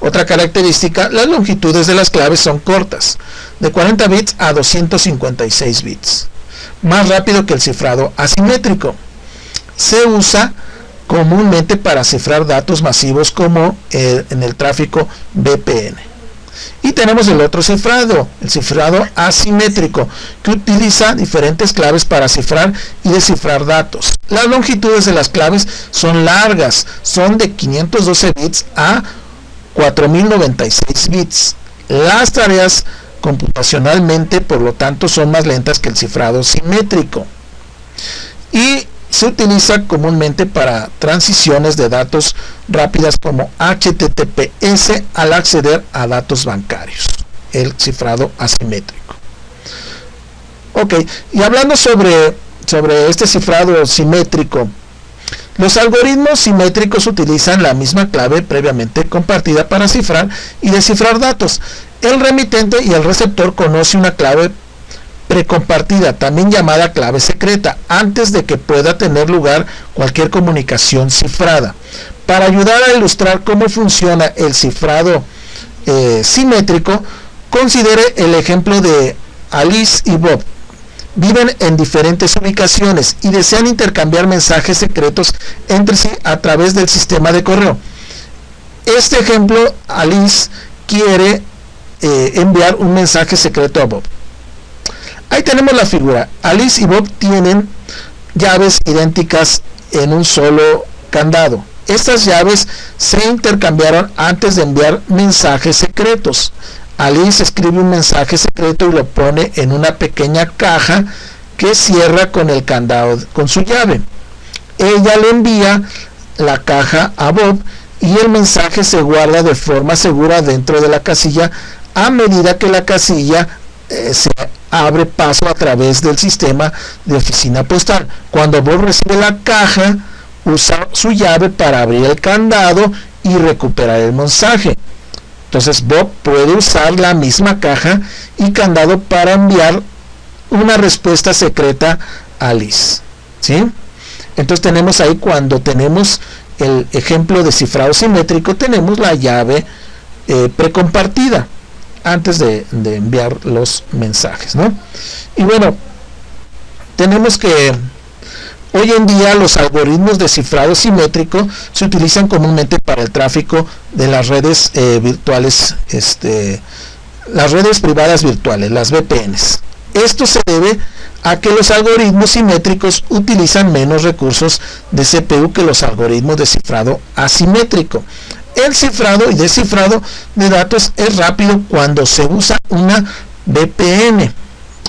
Otra característica, las longitudes de las claves son cortas, de 40 bits a 256 bits, más rápido que el cifrado asimétrico. Se usa comúnmente para cifrar datos masivos como en el tráfico VPN. Y tenemos el otro cifrado, el cifrado asimétrico, que utiliza diferentes claves para cifrar y descifrar datos. Las longitudes de las claves son largas, son de 512 bits a 4096 bits. Las tareas computacionalmente, por lo tanto, son más lentas que el cifrado simétrico. Y se utiliza comúnmente para transiciones de datos rápidas como HTTPS al acceder a datos bancarios, el cifrado asimétrico. Ok, y hablando sobre este cifrado simétrico, los algoritmos simétricos utilizan la misma clave previamente compartida para cifrar y descifrar datos. El remitente y el receptor conocen una clave precompartida, también llamada clave secreta, antes de que pueda tener lugar cualquier comunicación cifrada. Para ayudar a ilustrar cómo funciona el cifrado simétrico, considere el ejemplo de Alice y Bob. Viven en diferentes ubicaciones y desean intercambiar mensajes secretos entre sí a través del sistema de correo. Este ejemplo, Alice quiere enviar un mensaje secreto a Bob. Ahí tenemos la figura. Alice y Bob tienen llaves idénticas en un solo candado. Estas llaves se intercambiaron antes de enviar mensajes secretos. Alice escribe un mensaje secreto y lo pone en una pequeña caja que cierra con el candado con su llave. Ella le envía la caja a Bob y el mensaje se guarda de forma segura dentro de la casilla a medida que la casilla se abre paso a través del sistema de oficina postal. Cuando Bob recibe la caja, usa su llave para abrir el candado y recuperar el mensaje. Entonces Bob puede usar la misma caja y candado para enviar una respuesta secreta a Alice, ¿sí? Entonces tenemos ahí, cuando tenemos el ejemplo de cifrado simétrico, tenemos la llave precompartida antes de enviar los mensajes, ¿no? Y bueno, tenemos que hoy en día los algoritmos de cifrado simétrico se utilizan comúnmente para el tráfico de las redes virtuales, las redes privadas virtuales, las VPNs. Esto se debe a que los algoritmos simétricos utilizan menos recursos de CPU que los algoritmos de cifrado asimétrico. El cifrado y descifrado de datos es rápido cuando se usa una VPN.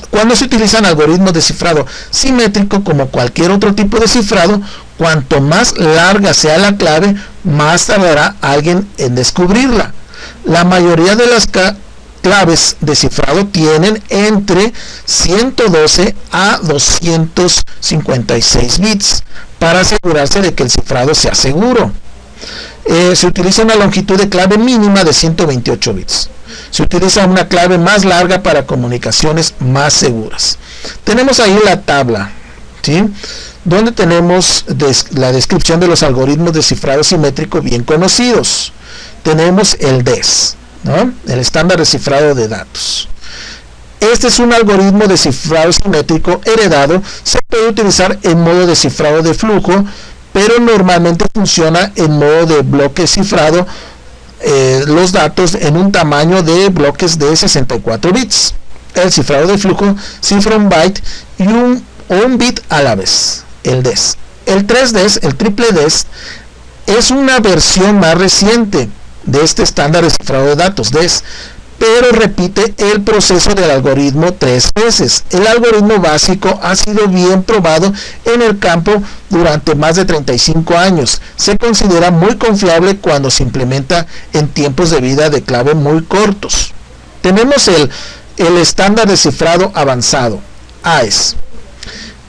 Cuando se utilizan algoritmos de cifrado simétrico, como cualquier otro tipo de cifrado, cuanto más larga sea la clave, más tardará alguien en descubrirla. La mayoría de las claves de cifrado tienen entre 112 a 256 bits para asegurarse de que el cifrado sea seguro. Se utiliza una longitud de clave mínima de 128 bits. Se utiliza una clave más larga para comunicaciones más seguras. Tenemos ahí la tabla, ¿sí?, donde tenemos la descripción de los algoritmos de cifrado simétrico bien conocidos. Tenemos el DES, ¿no?, el estándar de cifrado de datos. Este es un algoritmo de cifrado simétrico heredado. Se puede utilizar en modo de cifrado de flujo, pero normalmente funciona en modo de bloque cifrado los datos en un tamaño de bloques de 64 bits. El cifrado de flujo cifra un byte y un bit a la vez, el DES. El 3DES, el triple DES, es una versión más reciente de este estándar de cifrado de datos, DES, pero repite el proceso del algoritmo 3 veces. El algoritmo básico ha sido bien probado en el campo durante más de 35 años. Se considera muy confiable cuando se implementa en tiempos de vida de clave muy cortos. Tenemos el estándar de cifrado avanzado, AES,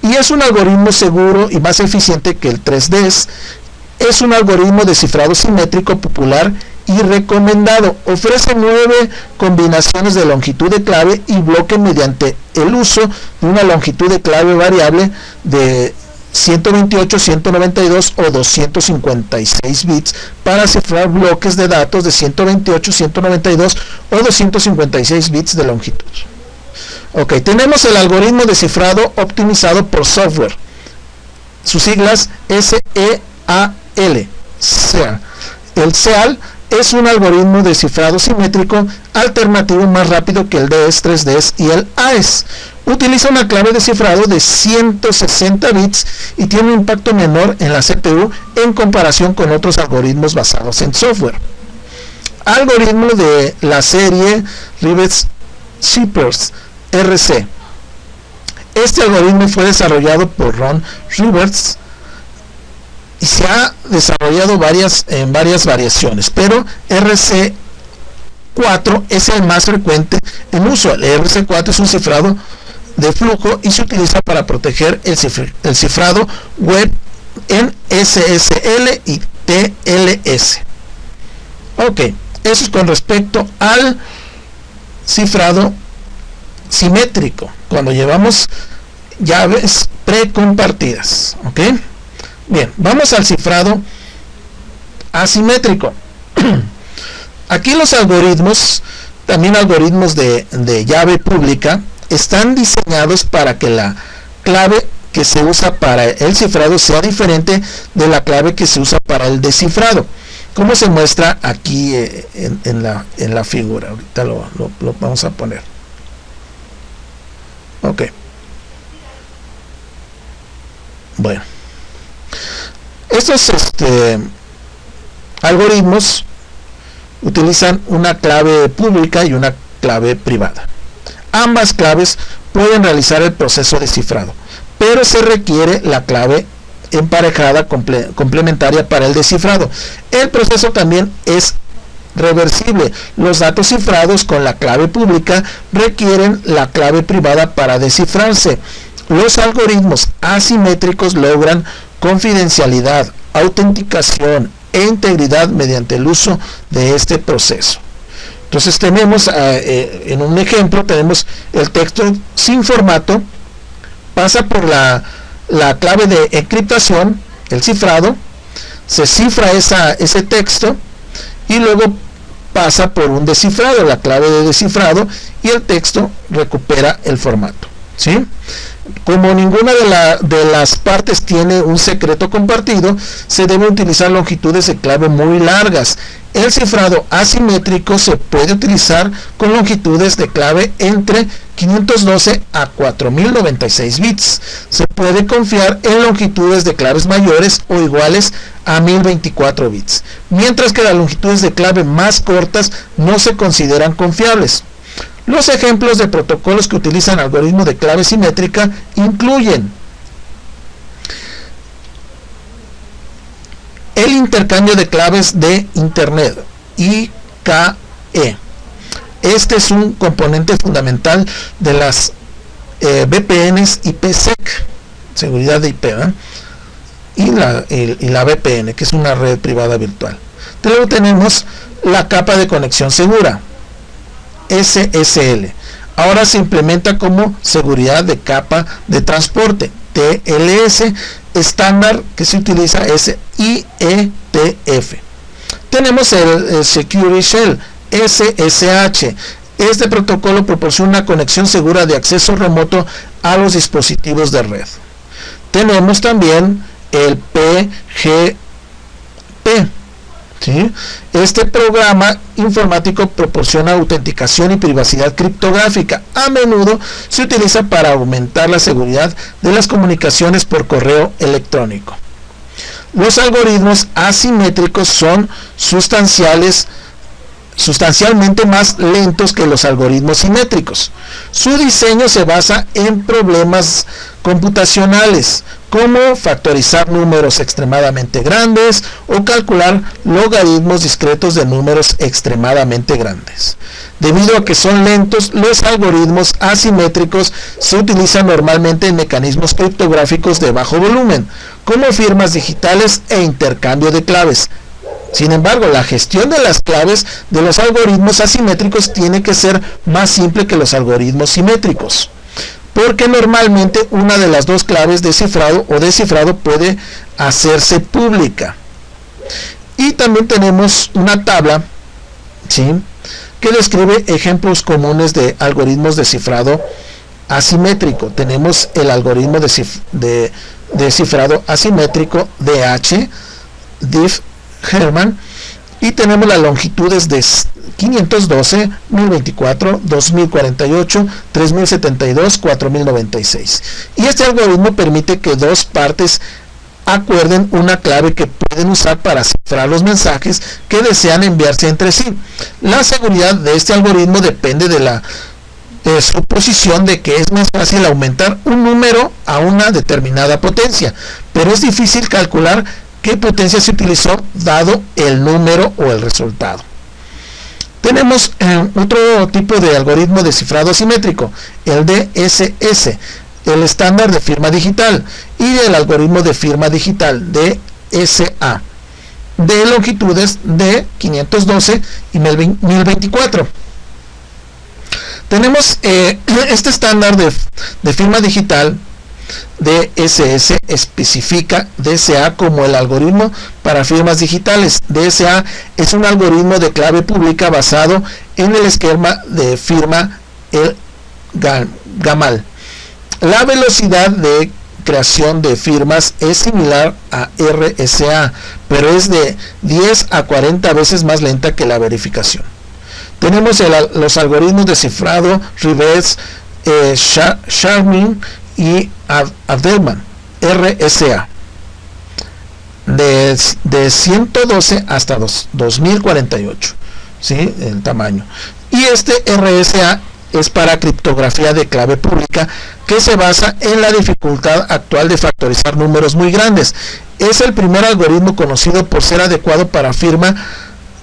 y es un algoritmo seguro y más eficiente que el 3DES. Es un algoritmo de cifrado simétrico popular y recomendado. Ofrece 9 combinaciones de longitud de clave y bloque mediante el uso de una longitud de clave variable de 128, 192 o 256 bits para cifrar bloques de datos de 128, 192 o 256 bits de longitud. Ok, tenemos el algoritmo de cifrado optimizado por software. Sus siglas SEAL. El SEAL es un algoritmo de cifrado simétrico alternativo más rápido que el DS, 3DS y el AES. Utiliza una clave de cifrado de 160 bits y tiene un impacto menor en la CPU en comparación con otros algoritmos basados en software. Algoritmo de la serie Rivers-Shepard RC. Este algoritmo fue desarrollado por Ron Rivers y se ha desarrollado en varias variaciones, pero RC4 es el más frecuente en uso. El RC4 es un cifrado de flujo y se utiliza para proteger el cifrado web en SSL y TLS. Ok, eso es con respecto al cifrado simétrico, cuando llevamos llaves precompartidas. Ok, bien, vamos al cifrado asimétrico. Aquí los algoritmos, también algoritmos de llave pública, están diseñados para que la clave que se usa para el cifrado sea diferente de la clave que se usa para el descifrado, como se muestra aquí en la figura. Ahorita lo vamos a poner. Ok, bueno, estos algoritmos utilizan una clave pública y una clave privada. Ambas claves pueden realizar el proceso de cifrado, pero se requiere la clave emparejada complementaria para el descifrado. El proceso también es reversible. Los datos cifrados con la clave pública requieren la clave privada para descifrarse. Los algoritmos asimétricos logran confidencialidad, autenticación e integridad mediante el uso de este proceso. Entonces tenemos, en un ejemplo, tenemos el texto sin formato, pasa por la clave de encriptación, el cifrado, se cifra ese texto y luego pasa por un descifrado, la clave de descifrado, y el texto recupera el formato, ¿sí? Como ninguna de las partes tiene un secreto compartido, se deben utilizar longitudes de clave muy largas. El cifrado asimétrico se puede utilizar con longitudes de clave entre 512 a 4096 bits. Se puede confiar en longitudes de claves mayores o iguales a 1024 bits, mientras que las longitudes de clave más cortas no se consideran confiables. Los ejemplos de protocolos que utilizan algoritmos de clave simétrica incluyen el intercambio de claves de Internet, IKE. Este es un componente fundamental de las VPNs IPsec, seguridad de IP, ¿eh? y la VPN, que es una red privada virtual. Luego tenemos la capa de conexión segura, SSL. Ahora se implementa como seguridad de capa de transporte, TLS. Estándar que se utiliza es IETF. Tenemos el Security Shell, SSH. Este protocolo proporciona una conexión segura de acceso remoto a los dispositivos de red. Tenemos también el PGP. ¿Sí? Este programa informático proporciona autenticación y privacidad criptográfica. A menudo se utiliza para aumentar la seguridad de las comunicaciones por correo electrónico. Los algoritmos asimétricos son sustancialmente más lentos que los algoritmos simétricos. Su diseño se basa en problemas computacionales, como factorizar números extremadamente grandes o calcular logaritmos discretos de números extremadamente grandes. Debido a que son lentos, los algoritmos asimétricos se utilizan normalmente en mecanismos criptográficos de bajo volumen, como firmas digitales e intercambio de claves. Sin embargo, la gestión de las claves de los algoritmos asimétricos tiene que ser más simple que los algoritmos simétricos. porque normalmente una de las dos claves de cifrado o descifrado puede hacerse pública. Y también tenemos una tabla, ¿sí?, que describe ejemplos comunes de algoritmos de cifrado asimétrico. Tenemos el algoritmo de cifrado asimétrico DH, Diffie-Hellman, y tenemos las longitudes de 512, 1024, 2048, 3072, 4096. Y este algoritmo permite que dos partes acuerden una clave que pueden usar para cifrar los mensajes que desean enviarse entre sí. La seguridad de este algoritmo depende de la suposición de que es más fácil aumentar un número a una determinada potencia, pero es difícil calcular qué potencia se utilizó dado el número o el resultado. Tenemos otro tipo de algoritmo de cifrado asimétrico, el DSS, el estándar de firma digital, y el algoritmo de firma digital DSA, de longitudes de 512 y 1024. Tenemos este estándar de firma digital DSS especifica DSA como el algoritmo para firmas digitales. DSA es un algoritmo de clave pública basado en el esquema de firma el GAMAL. La velocidad de creación de firmas es similar a RSA, pero es de 10 a 40 veces más lenta que la verificación. Tenemos los algoritmos de cifrado reverse Sharmin y Adelman, RSA, de 112 hasta 2048, ¿sí?, el tamaño. Y este RSA es para criptografía de clave pública, que se basa en la dificultad actual de factorizar números muy grandes. Es el primer algoritmo conocido por ser adecuado para firma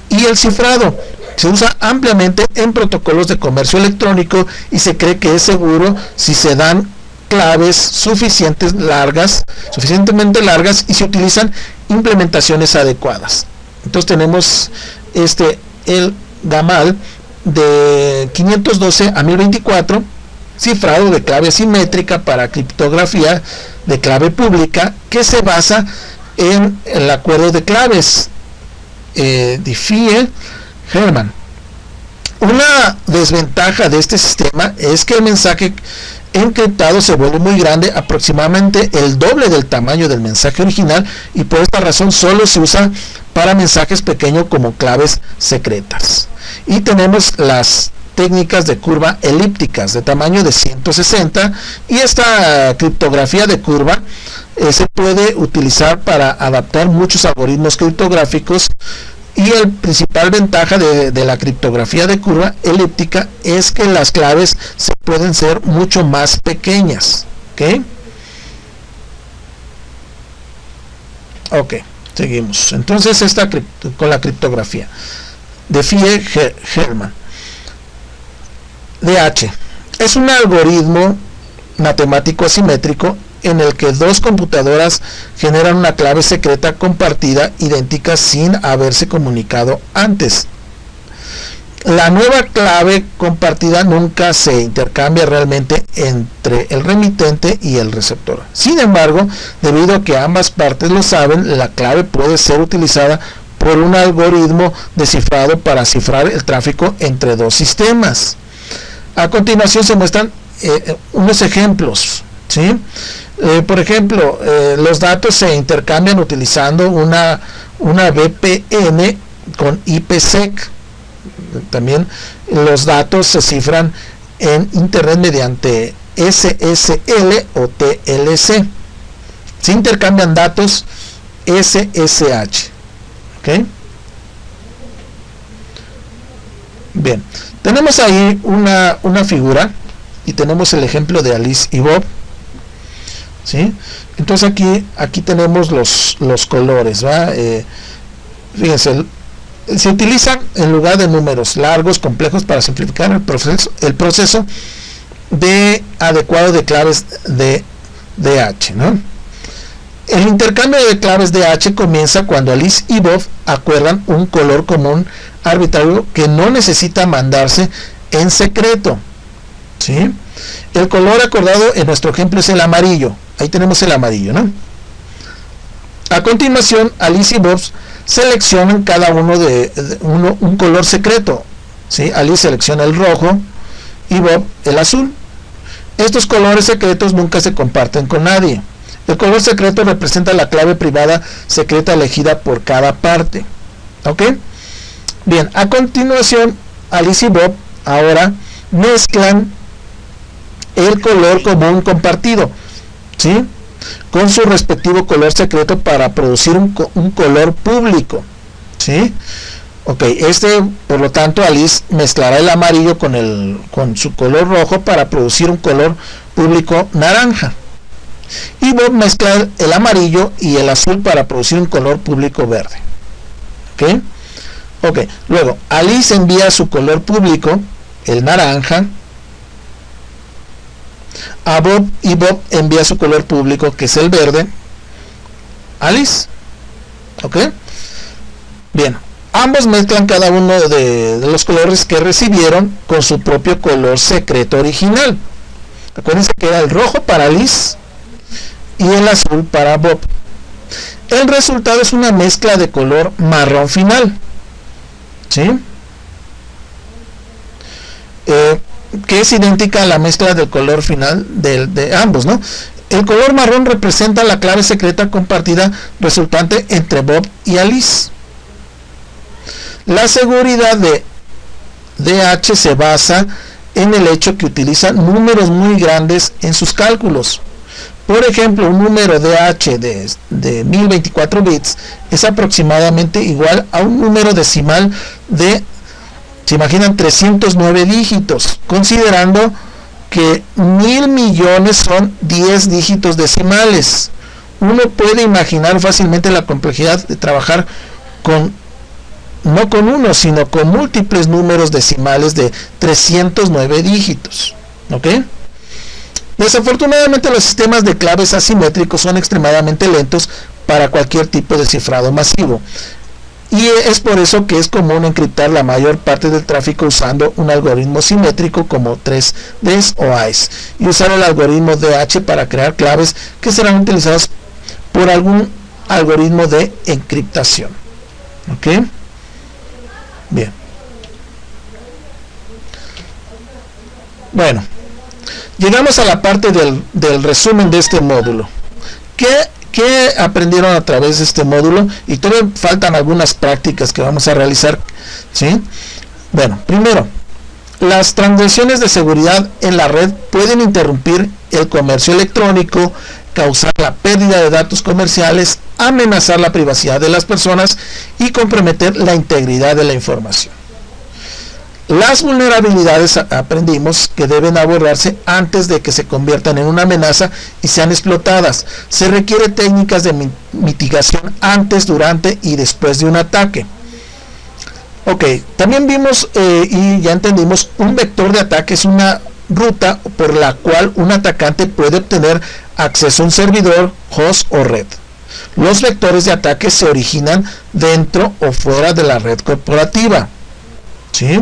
y el cifrado. Se usa ampliamente en protocolos de comercio electrónico y se cree que es seguro si se dan claves suficientemente largas y se utilizan implementaciones adecuadas. Entonces tenemos el GAMAL de 512 a 1024, cifrado de clave asimétrica para criptografía de clave pública, que se basa en el acuerdo de claves Diffie-Hellman. Una desventaja de este sistema es que el mensaje encriptado se vuelve muy grande, aproximadamente el doble del tamaño del mensaje original, y por esta razón solo se usa para mensajes pequeños como claves secretas. Y tenemos las técnicas de curva elípticas de tamaño de 160, y esta criptografía de curva se puede utilizar para adaptar muchos algoritmos criptográficos. Y la principal ventaja de la criptografía de curva elíptica es que las claves pueden ser mucho más pequeñas. Ok, seguimos. Entonces con la criptografía. Diffie-Hellman. DH es un algoritmo matemático asimétrico en el que dos computadoras generan una clave secreta compartida idéntica sin haberse comunicado antes. La nueva clave compartida nunca se intercambia realmente entre el remitente y el receptor. Sin embargo, debido a que ambas partes lo saben, la clave puede ser utilizada por un algoritmo de cifrado para cifrar el tráfico entre dos sistemas. A continuación se muestran unos ejemplos, ¿sí? Por ejemplo, los datos se intercambian utilizando una VPN con IPsec. También los datos se cifran en Internet mediante SSL o TLC. Se intercambian datos SSH. ¿Okay? Bien, tenemos ahí una figura y tenemos el ejemplo de Alice y Bob. ¿Sí? Entonces aquí tenemos los colores, ¿va? Fíjense, se utilizan en lugar de números largos, complejos, para simplificar el proceso de adecuado de claves de DH, ¿no? El intercambio de claves DH comienza cuando Alice y Bob acuerdan un color común arbitrario que no necesita mandarse en secreto, ¿sí? El color acordado en nuestro ejemplo es el amarillo. Ahí tenemos el amarillo, ¿no? A continuación, Alice y Bob seleccionan cada uno un color secreto, ¿sí? Alice selecciona el rojo y Bob el azul. Estos colores secretos nunca se comparten con nadie. El color secreto representa la clave privada secreta elegida por cada parte. ¿Ok? Bien, a continuación, Alice y Bob ahora mezclan el color común compartido, ¿sí?, con su respectivo color secreto para producir un color público, ¿sí? Ok, por lo tanto, Alice mezclará el amarillo con su color rojo para producir un color público naranja. Y Bob mezcla el amarillo y el azul para producir un color público verde. ¿Ok? Ok, luego Alice envía su color público, el naranja, a Bob, y Bob envía su color público, que es el verde, a Alice. ¿Ok? Bien, ambos mezclan cada uno de los colores que recibieron con su propio color secreto original. Acuérdense que era el rojo para Alice y el azul para Bob. El resultado es una mezcla de color marrón final, ¿sí?, que es idéntica a la mezcla del color final de ambos, ¿no? El color marrón representa la clave secreta compartida resultante entre Bob y Alice. La seguridad de DH se basa en el hecho que utiliza números muy grandes en sus cálculos. Por ejemplo, un número DH de 1024 bits es aproximadamente igual a un número decimal de, se imaginan, 309 dígitos, considerando que 1000 millones son 10 dígitos decimales. Uno puede imaginar fácilmente la complejidad de trabajar no con uno, sino con múltiples números decimales de 309 dígitos. ¿Ok? Desafortunadamente, los sistemas de claves asimétricos son extremadamente lentos para cualquier tipo de cifrado masivo. Y es por eso que es común encriptar la mayor parte del tráfico usando un algoritmo simétrico como 3Ds o AES, y usar el algoritmo DH para crear claves que serán utilizadas por algún algoritmo de encriptación. ¿Ok? Bien. Bueno, llegamos a la parte del resumen de este módulo. ¿Qué aprendieron a través de este módulo? Y todavía faltan algunas prácticas que vamos a realizar, ¿sí? Bueno, primero, las transgresiones de seguridad en la red pueden interrumpir el comercio electrónico, causar la pérdida de datos comerciales, amenazar la privacidad de las personas y comprometer la integridad de la información. Las vulnerabilidades aprendimos que deben abordarse antes de que se conviertan en una amenaza y sean explotadas. Se requiere técnicas de mitigación antes, durante y después de un ataque. Ok, también vimos y ya entendimos, un vector de ataque es una ruta por la cual un atacante puede obtener acceso a un servidor, host o red. Los vectores de ataque se originan dentro o fuera de la red corporativa. ¿Sí?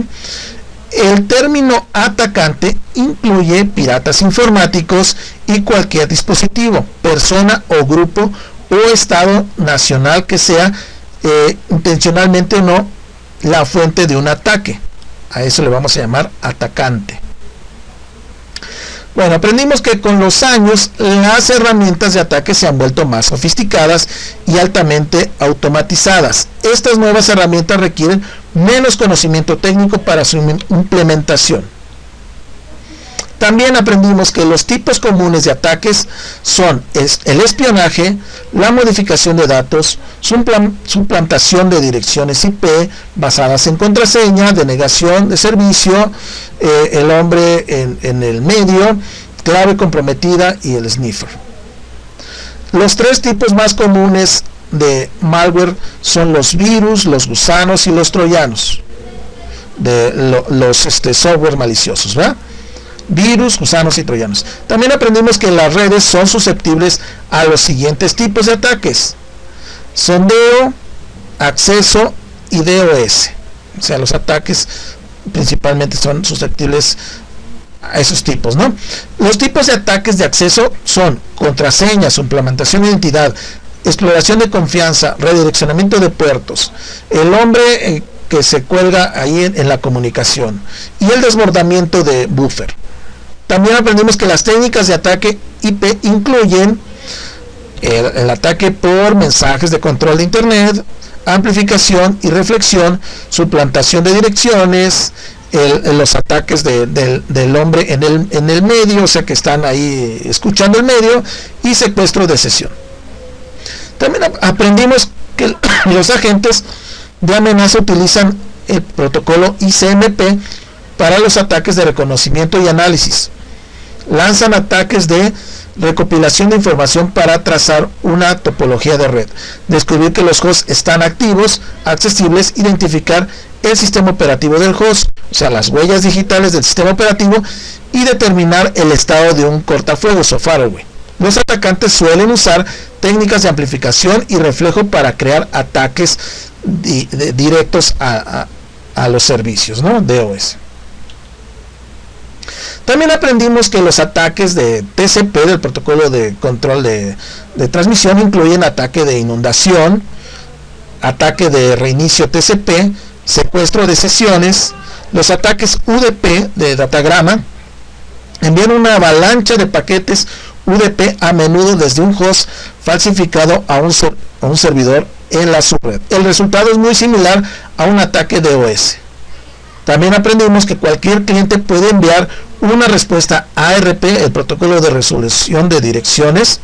El término atacante incluye piratas informáticos y cualquier dispositivo, persona o grupo o estado nacional que sea intencionalmente o no la fuente de un ataque. A eso le vamos a llamar atacante. Bueno, aprendimos que con los años las herramientas de ataque se han vuelto más sofisticadas y altamente automatizadas. Estas nuevas herramientas requieren menos conocimiento técnico para su implementación. También aprendimos que los tipos comunes de ataques son el espionaje, la modificación de datos, suplantación de direcciones IP basadas en contraseña, denegación de servicio, el hombre en el medio, clave comprometida y el sniffer. Los tres tipos más comunes de malware son los virus, los gusanos y los troyanos, los software maliciosos, ¿verdad? Virus, gusanos y troyanos. También aprendimos que las redes son susceptibles a los siguientes tipos de ataques: sondeo, acceso y DOS. O sea, los ataques principalmente son susceptibles a esos tipos, ¿no? Los tipos de ataques de acceso son contraseña, suplementación de identidad, exploración de confianza, redireccionamiento de puertos, el hombre que se cuelga ahí en la comunicación y el desbordamiento de buffer. También aprendimos que las técnicas de ataque IP incluyen el ataque por mensajes de control de internet, amplificación y reflexión, suplantación de direcciones, los ataques del hombre en el medio, o sea que están ahí escuchando el medio, y secuestro de sesión. También aprendimos que los agentes de amenaza utilizan el protocolo ICMP para los ataques de reconocimiento y análisis. Lanzan ataques de recopilación de información para trazar una topología de red, descubrir que los hosts están activos, accesibles, identificar el sistema operativo del host, o sea, las huellas digitales del sistema operativo, y determinar el estado de un cortafuegos o firewall. Los atacantes suelen usar técnicas de amplificación y reflejo para crear ataques directos a los servicios, ¿no?, DOS. También aprendimos que los ataques de TCP, del protocolo de control de transmisión, incluyen ataque de inundación, ataque de reinicio TCP, secuestro de sesiones. Los ataques UDP de datagrama envían una avalancha de paquetes UDP, a menudo desde un host falsificado a un servidor en la subred. El resultado es muy similar a un ataque de DOS. También aprendimos que cualquier cliente puede enviar una respuesta ARP, el protocolo de resolución de direcciones,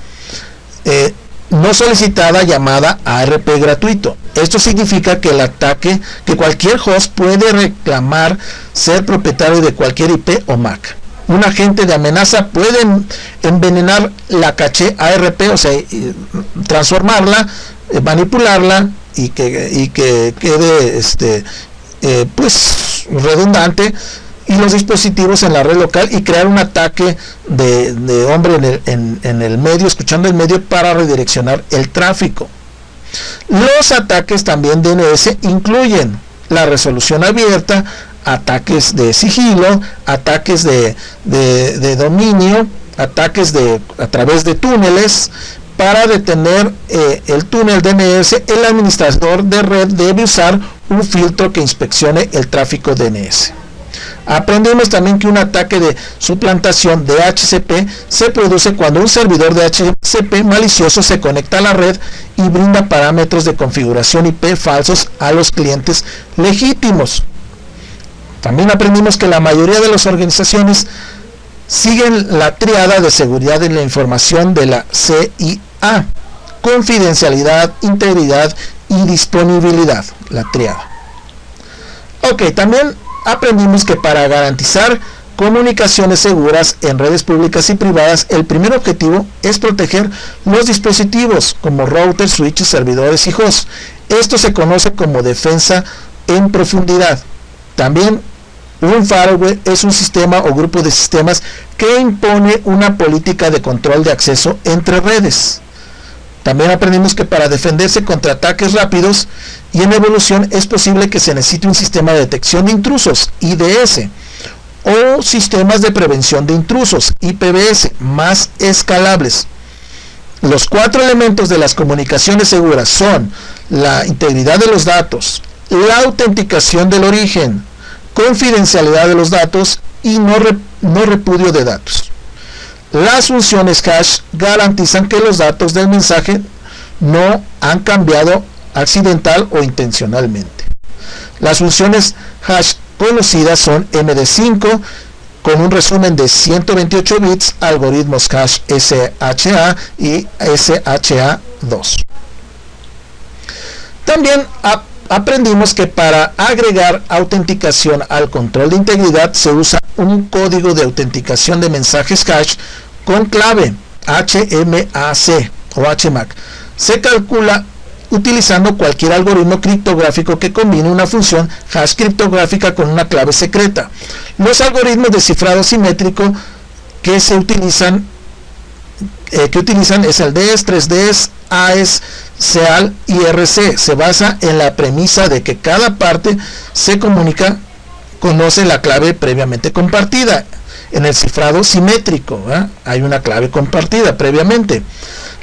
no solicitada, llamada ARP gratuito. Esto significa que que cualquier host puede reclamar ser propietario de cualquier IP o MAC. Un agente de amenaza puede envenenar la caché ARP, o sea, transformarla, manipularla y que quede pues redundante, y los dispositivos en la red local, y crear un ataque de hombre en el medio, escuchando el medio, para redireccionar el tráfico. Los ataques también DNS incluyen la resolución abierta, ataques de sigilo, ataques de dominio, ataques a través de túneles. Para detener el túnel DNS, el administrador de red debe usar un filtro que inspeccione el tráfico DNS. Aprendimos también que un ataque de suplantación de HCP se produce cuando un servidor de HCP malicioso se conecta a la red y brinda parámetros de configuración IP falsos a los clientes legítimos. También aprendimos que la mayoría de las organizaciones siguen la triada de seguridad de la información de la CIA: confidencialidad, integridad y disponibilidad, la triada. Ok, también aprendimos que para garantizar comunicaciones seguras en redes públicas y privadas, el primer objetivo es proteger los dispositivos como routers, switches, servidores y hosts. Esto se conoce como defensa en profundidad. También un firewall es un sistema o grupo de sistemas que impone una política de control de acceso entre redes. También aprendimos que para defenderse contra ataques rápidos y en evolución es posible que se necesite un sistema de detección de intrusos, IDS, o sistemas de prevención de intrusos, IPVS, más escalables. Los 4 elementos de las comunicaciones seguras son la integridad de los datos, la autenticación del origen, confidencialidad de los datos y no repudio de datos. Las funciones hash garantizan que los datos del mensaje no han cambiado accidental o intencionalmente. Las funciones hash conocidas son MD5 con un resumen de 128 bits, algoritmos hash SHA y SHA-2. También aprendimos que para agregar autenticación al control de integridad se usa un código de autenticación de mensajes hash con clave HMAC o HMAC. Se calcula utilizando cualquier algoritmo criptográfico que combine una función hash criptográfica con una clave secreta. Los algoritmos de cifrado simétrico que utilizan es el DES, 3DES, AES, SEAL y RC. Se basa en la premisa de que cada parte conoce la clave previamente compartida. en el cifrado simétrico, hay una clave compartida previamente.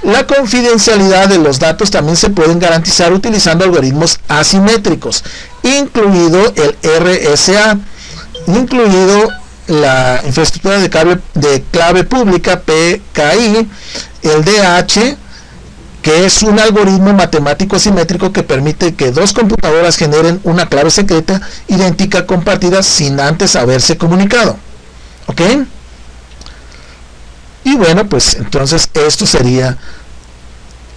La confidencialidad de los datos también se pueden garantizar utilizando algoritmos asimétricos, incluido el RSA, incluido la infraestructura de clave pública PKI, el DH, que es un algoritmo matemático asimétrico que permite que dos computadoras generen una clave secreta idéntica compartida sin antes haberse comunicado. ¿Ok? Y bueno, pues entonces esto sería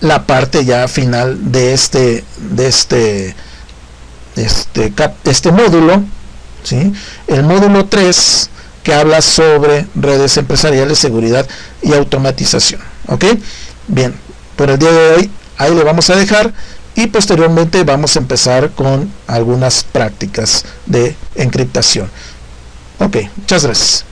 la parte ya final de este módulo, ¿sí? El módulo 3, que habla sobre redes empresariales, seguridad y automatización. ¿Ok? Bien, por el día de hoy ahí le vamos a dejar y posteriormente vamos a empezar con algunas prácticas de encriptación. Ok, muchas gracias.